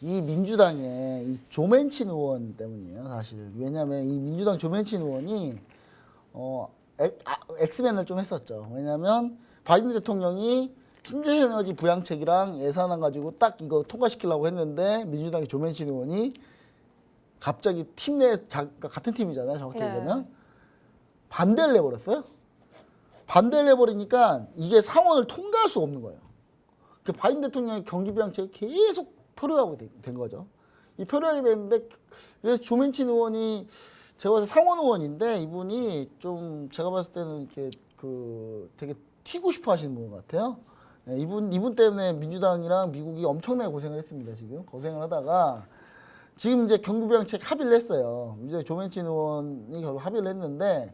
이 민주당의 이 조맨친 의원 때문이에요, 사실. 왜냐하면 이 민주당 조맨친 의원이 엑스맨을 좀 했었죠. 왜냐하면 바이든 대통령이 신재생에너지 부양책이랑 예산안 가지고 딱 이거 통과시키려고 했는데 민주당의 조맨친 의원이 갑자기 팀 내 같은 팀이잖아요, 정확히 얘기하면 반대를 내버렸어요. 반대를 내버리니까 이게 상원을 통과할 수 없는 거예요. 그 바이든 대통령의 경기 부양책이 계속 표류하게 된 거죠. 이 표류하게 됐는데 그래서 조맨친 의원이 제가 봐서 상원 의원인데 이분이 좀 제가 봤을 때는 이렇게 그 되게 튀고 싶어 하시는 분 같아요. 네, 이분 때문에 민주당이랑 미국이 엄청나게 고생을 했습니다. 지금 고생을 하다가 지금 이제 경기부양책 합의를 했어요. 이제 조맨친 의원이 결국 합의를 했는데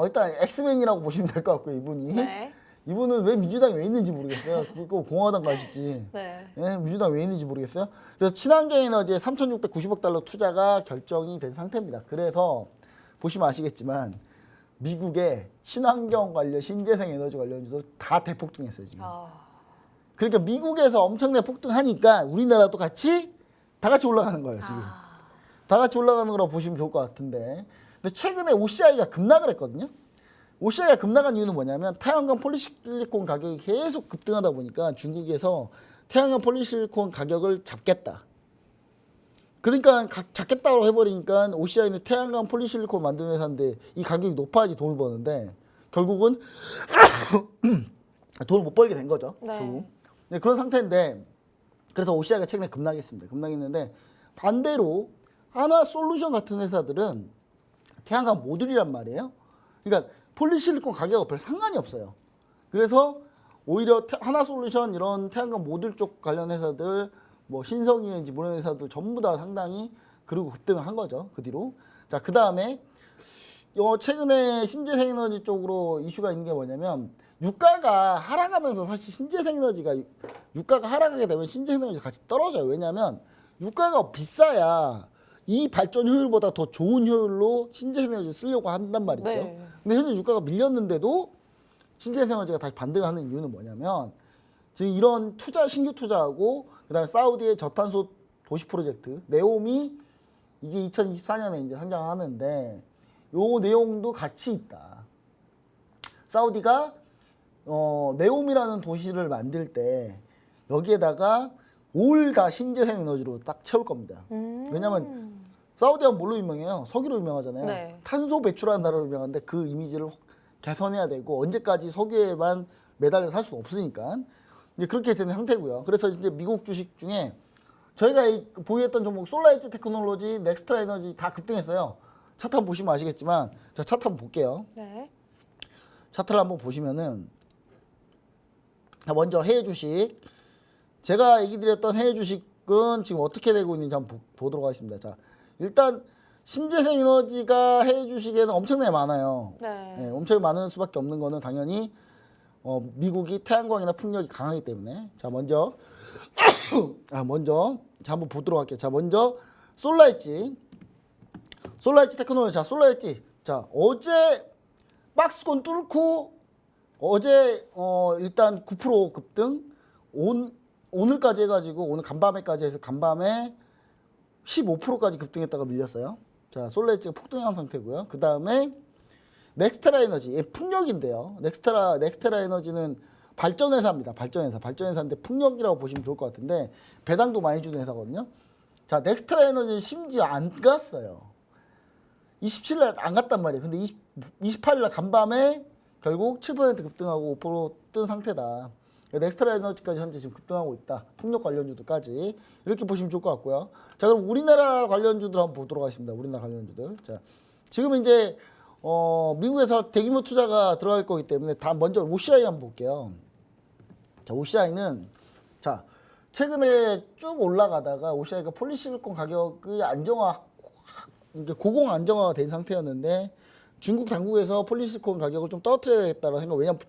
일단 엑스맨이라고 보시면 될 것 같고요. 이분이. 네. 이분은 왜 민주당에 왜 있는지 모르겠어요. 그거 공화당 가시지. 네. 예, 민주당 왜 있는지 모르겠어요. 그래서 친환경 에너지에 3,690억 달러 투자가 결정이 된 상태입니다. 그래서 보시면 아시겠지만 미국의 친환경 관련 신재생 에너지 관련주도 다 대폭등했어요 지금. 그러니까 미국에서 엄청나게 폭등하니까 우리나라도 다 같이 올라가는 거예요 지금. 다 같이 올라가는 거라고 보시면 좋을 것 같은데. 근데 최근에 OCI가 급락을 했거든요. OCI가 급락한 이유는 뭐냐면 태양광 폴리실리콘 가격이 계속 급등하다 보니까 중국에서 태양광 폴리실리콘 가격을 잡겠다. 그러니까 잡겠다고 해버리니까 OCI는 태양광 폴리실리콘 만드는 회사인데 이 가격이 높아야지 돈을 버는데 결국은 돈을 못 벌게 된 거죠. 네. 결국. 네, 그런 상태인데 그래서 OCI가 최근에 급락했습니다. 급락했는데 반대로 하나솔루션 같은 회사들은 태양광 모듈이란 말이에요. 그러니까 폴리실리콘 가격과 별 상관이 없어요. 그래서 오히려 하나솔루션 이런 태양광 모듈 쪽 관련 회사들 뭐 신성이인지 모르는 회사들 전부 다 상당히 그리고 급등을 한 거죠. 그 뒤로. 자, 그 다음에 최근에 신재생에너지 쪽으로 이슈가 있는 게 뭐냐면 유가가 하락하면서 사실 신재생에너지가 유가가 하락하게 되면 신재생에너지 같이 떨어져요. 왜냐하면 유가가 비싸야 이 발전 효율보다 더 좋은 효율로 신재생에너지 쓰려고 한단 말이죠. 네. 근데 현재 유가가 밀렸는데도 신재생에너지가 다시 반등하는 이유는 뭐냐면 지금 이런 신규 투자하고 그다음에 사우디의 저탄소 도시 프로젝트 네옴이 이게 2024년에 이제 상장하는데 요 내용도 같이 있다. 사우디가 네옴이라는 도시를 만들 때 여기에다가 올 다 신재생 에너지로 딱 채울 겁니다. 왜냐하면 사우디하면 뭘로 유명해요? 석유로 유명하잖아요. 네. 탄소 배출하는 나라로 유명한데 그 이미지를 개선해야 되고 언제까지 석유에만 매달려 살 수는 없으니까 이제 그렇게 되는 상태고요. 그래서 이제 미국 주식 중에 저희가 보유했던 종목 솔라이즈 테크놀로지, 넥스트라 에너지 다 급등했어요. 차트 한번 보시면 아시겠지만 자 차트 한번 볼게요. 네. 차트를 한번 보시면은 자, 먼저 해외 주식 제가 얘기 드렸던 해외 주식은 지금 어떻게 되고 있는지 한번 보도록 하겠습니다. 자 일단 신재생 에너지가 해외 주식에는 엄청나게 많아요. 네. 엄청 많을 수밖에 없는 거는 당연히 미국이 태양광이나 풍력이 강하기 때문에 자 먼저 자 한번 보도록 할게요. 자 먼저 솔라이지 테크놀로지 자 솔라이지 자 어제 박스권 뚫고 어제 일단 9% 급등 오늘까지 해가지고 오늘 간밤에까지 해서 간밤에 15%까지 급등했다가 밀렸어요. 자 솔라이지가 폭등한 상태고요. 그 다음에 넥스트라 에너지 풍력인데요. 넥스트라 에너지는 발전회사입니다. 발전회사인데 풍력이라고 보시면 좋을 것 같은데 배당도 많이 주는 회사거든요. 자 넥스트라 에너지는 심지어 안 갔어요. 27일날 안 갔단 말이에요. 근데 28일날 간밤에 결국 7% 급등하고 5%뜬 상태다. 넥스트라 에너지까지 현재 지금 급등하고 있다. 풍력 관련주들까지 이렇게 보시면 좋을 것 같고요. 자 그럼 우리나라 관련주들 한번 보도록 하겠습니다. 우리나라 관련주들. 자 지금 이제 미국에서 대규모 투자가 들어갈 거기 때문에 다 먼저 OCI 한번 볼게요. 자 OCI는 자 최근에 쭉 올라가다가 OCI가 폴리실리콘 가격이 이제 고공 안정화가 된 상태였는데 중국 당국에서 폴리실리콘 가격을 좀 떨어뜨려야겠다는 생각. 왜냐하면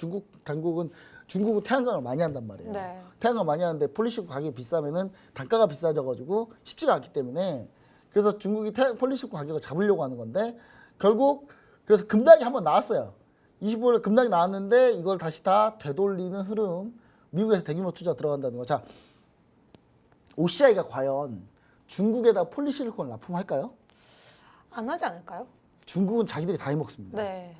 중국은 태양광을 많이 한단 말이에요. 네. 태양광 많이 하는데 폴리실리콘 가격이 비싸면은 단가가 비싸져가지고 쉽지가 않기 때문에 그래서 중국이 폴리실리콘 가격을 잡으려고 하는 건데 결국 그래서 급락이 한번 나왔어요. 25일 급락이 나왔는데 이걸 다시 다 되돌리는 흐름. 미국에서 대규모 투자 들어간다는 거. 자, OCI가 과연 중국에다 폴리실리콘을 납품할까요? 안 하지 않을까요? 중국은 자기들이 다 해먹습니다. 네.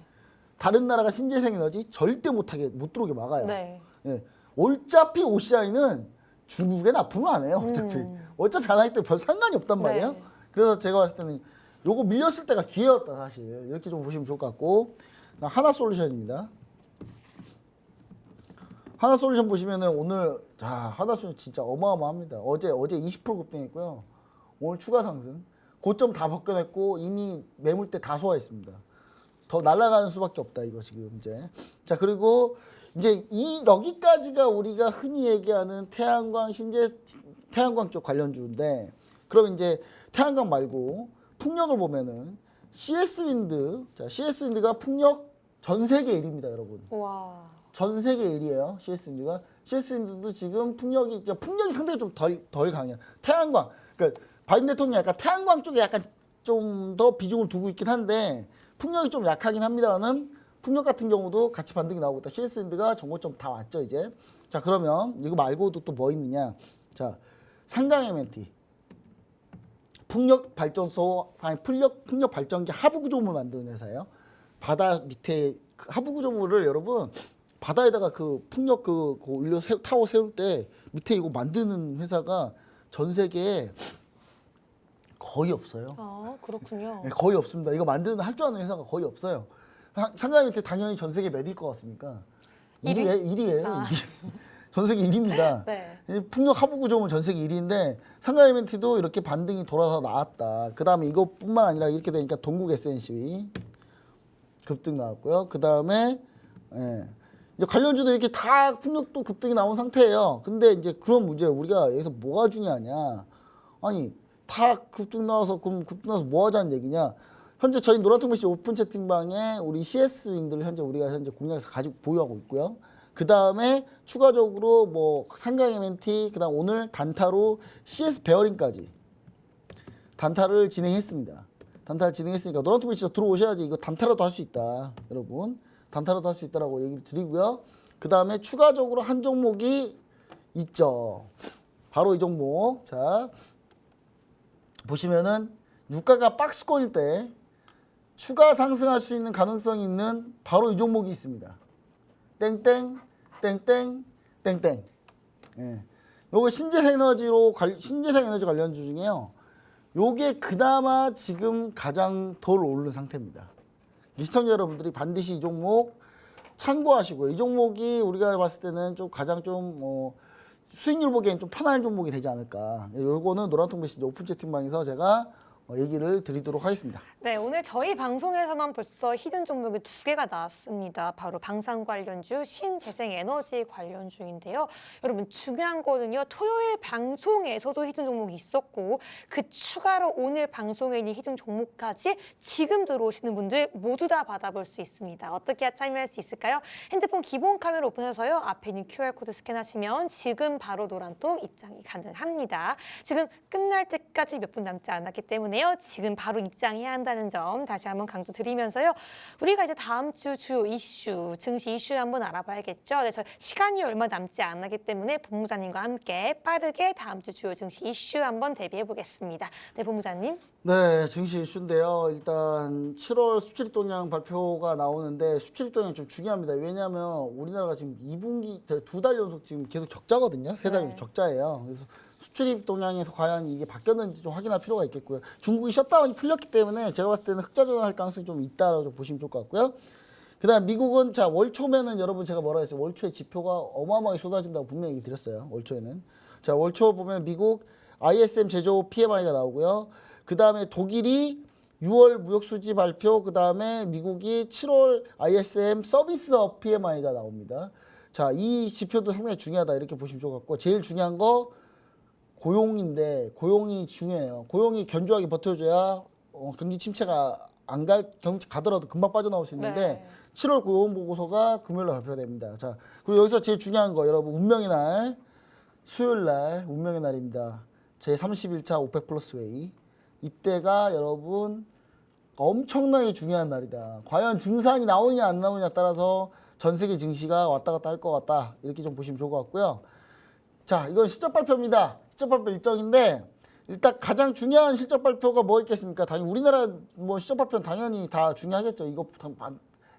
다른 나라가 신재생에너지 절대 못 들어오게 막아요. 네. 예. 어차피 OCI는 중국에 납품을 안 해요. 어차피 안 하기 때문에 별 상관이 없단 말이에요. 네. 그래서 제가 봤을 때는 요거 밀렸을 때가 기회였다 사실. 이렇게 좀 보시면 좋을 것 같고 하나솔루션입니다. 하나솔루션 보시면은 오늘 자 하나솔루션 진짜 어마어마합니다. 어제 20% 급등했고요. 오늘 추가 상승. 고점 다 벗겨냈고 이미 매물대 다 소화했습니다. 더 날아가는 수밖에 없다 이거 지금 이제. 자 그리고 이제 여기까지가 우리가 흔히 얘기하는 태양광 쪽 관련주인데 그럼 이제 태양광 말고 풍력을 보면은 CS 윈드가 풍력 전 세계 1위입니다, 여러분. 와. 전 세계 1위예요, CS 윈드가. CS 윈드도 지금 풍력이 상당히 좀 덜 강해요. 태양광. 그러니까 바이든 대통령이 약간 태양광 쪽에 약간 좀 더 비중을 두고 있긴 한데 풍력이 좀 약하긴 합니다만은 풍력 같은 경우도 같이 반등이 나오고 있다. CS 윈드가 정고점 다 왔죠, 이제. 자, 그러면 이거 말고도 또 뭐 있느냐? 자, 상강 M&T. 풍력 발전기 하부 구조물 만드는 회사예요. 바다 밑에 그 하부 구조물을 여러분 바다에다가 그 풍력 타워 세울 때 밑에 이거 만드는 회사가 전 세계에 거의 없어요. 아, 그렇군요. 네, 거의 없습니다. 이거 할 줄 아는 회사가 거의 없어요. 상강 밑에 당연히 전 세계 몇일 것 같습니까? 1위예요. 아. 전 세계 1위입니다. 네. 풍력 하부 구조물 전 세계 1위인데 상강 이벤트도 이렇게 반등이 돌아서 나왔다. 그 다음에 이것뿐만 아니라 이렇게 되니까 동국 SNC 급등 나왔고요. 그 다음에 이제 관련주도 이렇게 다 풍력도 급등이 나온 상태예요. 근데 이제 그런 문제 우리가 여기서 뭐가 중요하냐? 아니 다 급등 나와서 뭐 하자는 얘기냐? 현재 저희 노란통메시 오픈 채팅방에 우리 CS 윈드를 우리가 현재 공략해서 가지고 보유하고 있고요. 그 다음에 추가적으로 뭐 상강 M&T, 그 다음 오늘 단타로 CS 베어링까지 단타를 진행했습니다. 단타를 진행했으니까 노란통메시 들어오셔야지 이거 단타라도 할 수 있다, 여러분. 단타라도 할 수 있다라고 얘기를 드리고요. 그 다음에 추가적으로 한 종목이 있죠. 바로 이 종목. 자, 보시면은 유가가 박스권일 때 추가 상승할 수 있는 가능성이 있는 바로 이 종목이 있습니다. 땡땡 요거 신재생 에너지 관련주 중에요. 요게 그나마 지금 가장 덜 오른 상태입니다. 시청자 여러분들이 반드시 이 종목 참고하시고요. 이 종목이 우리가 봤을 때는 좀 가장 좀 수익률 보기엔 좀 편한 종목이 되지 않을까. 요거는 노란통 메시지 오픈 채팅방에서 제가 얘기를 드리도록 하겠습니다. 네, 오늘 저희 방송에서만 벌써 히든 종목이 2개가 나왔습니다. 바로 방산 관련주, 신재생에너지 관련주인데요. 여러분 중요한 거는요. 토요일 방송에서도 히든 종목이 있었고 그 추가로 오늘 방송에 있는 히든 종목까지 지금 들어오시는 분들 모두 다 받아볼 수 있습니다. 어떻게 참여할 수 있을까요? 핸드폰 기본 카메라 오픈해서요. 앞에 있는 QR코드 스캔하시면 지금 바로 노란톡 입장이 가능합니다. 지금 끝날 때까지 몇 분 남지 않았기 때문에 지금 바로 입장해야 한다는 점 다시 한번 강조드리면서요. 우리가 이제 다음 주 주요 이슈, 증시 이슈 한번 알아봐야겠죠. 네, 저 시간이 얼마 남지 않았기 때문에 본부장님과 함께 빠르게 다음 주 주요 증시 이슈 한번 대비해 보겠습니다. 네, 본부장님. 네, 증시 이슈인데요. 일단 7월 수출입 동향 발표가 나오는데 수출입 동향 좀 중요합니다. 왜냐하면 우리나라가 지금 2분기 2달 연속 지금 계속 적자거든요. 3달 연속 적자예요. 그래서 수출입 동향에서 과연 이게 바뀌었는지 좀 확인할 필요가 있겠고요. 중국이 셧다운이 풀렸기 때문에 제가 봤을 때는 흑자 전환할 가능성이 좀 있다라고 좀 보시면 좋을 것 같고요. 그다음 미국은 자 월초면은 여러분 제가 뭐라 했어요? 월초에 지표가 어마어마하게 쏟아진다고 분명히 얘기 드렸어요. 월초에는. 자 월초 보면 미국 ISM 제조업 PMI가 나오고요. 그다음에 독일이 6월 무역 수지 발표, 그다음에 미국이 7월 ISM 서비스업 PMI가 나옵니다. 자, 이 지표도 상당히 중요하다 이렇게 보시면 좋을 것 같고 제일 중요한 거 고용인데 고용이 중요해요. 고용이 견조하게 버텨줘야 경기 침체가 가더라도 금방 빠져나올 수 있는데 네. 7월 고용 보고서가 금요일에 발표됩니다. 자, 그리고 여기서 제일 중요한 거 여러분 운명의 날 수요일 날 운명의 날입니다. 제 31차 오펙 플러스 회의 이때가 여러분 엄청나게 중요한 날이다. 과연 증산이 나오느냐 안 나오느냐에 따라서 전 세계 증시가 왔다 갔다 할 것 같다 이렇게 좀 보시면 좋을 것 같고요. 자, 이건 실적 발표입니다. 실적 발표 일정인데 일단 가장 중요한 실적 발표가 뭐 있겠습니까? 당연히 우리나라 뭐 실적 발표는 당연히 다 중요하겠죠. 이거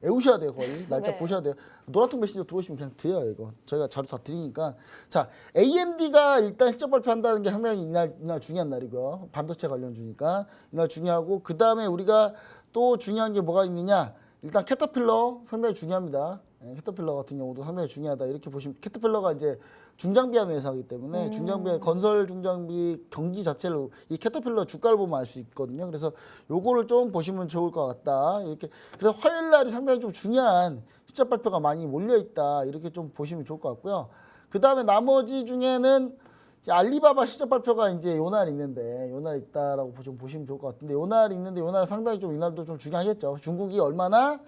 애우셔야 돼요, 거의. 날짜 네. 보셔야 돼요. 노란통 메시지 들어오시면 그냥 드려요, 이거. 저희가 자료 다 드리니까. 자, AMD가 일단 실적 발표한다는 게 상당히 이날 중요한 날이고요. 반도체 관련주니까. 이날 중요하고, 그 다음에 우리가 또 중요한 게 뭐가 있느냐. 일단 캐터필러 상당히 중요합니다. 캐터필러 같은 경우도 상당히 중요하다. 이렇게 보시면, 캐터필러가 이제 중장비하는 회사이기 때문에 중장비 건설 중장비 경기 자체를 이 캐터필러 주가를 보면 알 수 있거든요. 그래서 요거를 좀 보시면 좋을 것 같다. 이렇게 그래서 화요일 날이 상당히 좀 중요한 실적 발표가 많이 몰려 있다. 이렇게 좀 보시면 좋을 것 같고요. 그 다음에 나머지 중에는 이제 알리바바 실적 발표가 이제 요날 있는데 요날 있다라고 좀 보시면 좋을 것 같은데 요날 있는데 요날 상당히 좀 이날도 좀 중요하겠죠. 중국이 얼마나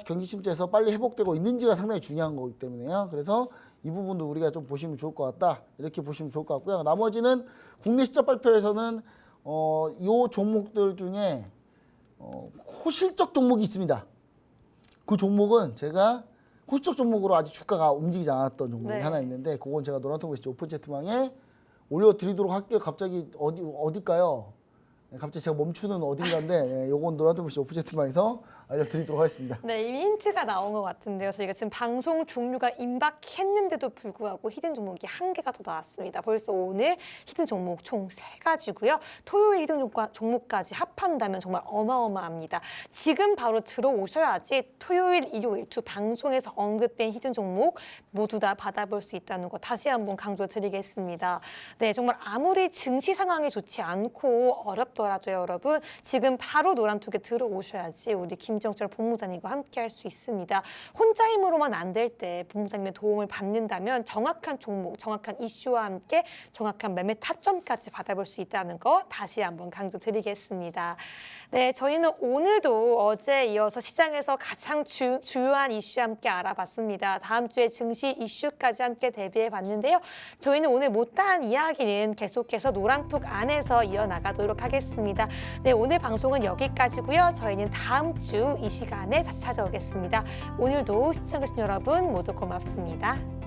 경기 침체에서 빨리 회복되고 있는지가 상당히 중요한 거기 때문에요. 그래서 이 부분도 우리가 좀 보시면 좋을 것 같다. 이렇게 보시면 좋을 것 같고요. 나머지는 국내 실적 발표에서는 요 종목들 중에 호실적 종목이 있습니다. 그 종목은 제가 호실적 종목으로 아직 주가가 움직이지 않았던 종목이 네. 하나 있는데 그건 제가 노란통 메시지 오픈 채팅방에 올려드리도록 할게요. 갑자기 어딜까요? 갑자기 제가 멈추는 어딘가인데 요건 노란통 메시지 오픈 채팅방에서 알려드리도록 하겠습니다. 네, 이미 힌트가 나온 것 같은데요. 저희가 지금 방송 종료가 임박했는데도 불구하고 히든 종목이 1개가 더 나왔습니다. 벌써 오늘 히든 종목 총 3가지고요. 토요일 히든 종목까지 합한다면 정말 어마어마합니다. 지금 바로 들어오셔야지 토요일, 일요일 두 방송에서 언급된 히든 종목 모두 다 받아볼 수 있다는 거 다시 한번 강조드리겠습니다. 네, 정말 아무리 증시 상황이 좋지 않고 어렵더라도 여러분 지금 바로 노란톡에 들어오셔야지 우리 김정철 본부장님과 함께 할 수 있습니다. 혼자 힘으로만 안 될 때 본부장님의 도움을 받는다면 정확한 종목, 정확한 이슈와 함께 정확한 매매 타점까지 받아볼 수 있다는 거 다시 한번 강조드리겠습니다. 네, 저희는 오늘도 어제 이어서 시장에서 가장 주요한 이슈 함께 알아봤습니다. 다음 주에 증시 이슈까지 함께 대비해 봤는데요. 저희는 오늘 못다한 이야기는 계속해서 노란톡 안에서 이어나가도록 하겠습니다. 네, 오늘 방송은 여기까지고요. 저희는 다음 주 이 시간에 다시 찾아오겠습니다. 오늘도 시청해주신 여러분 모두 고맙습니다.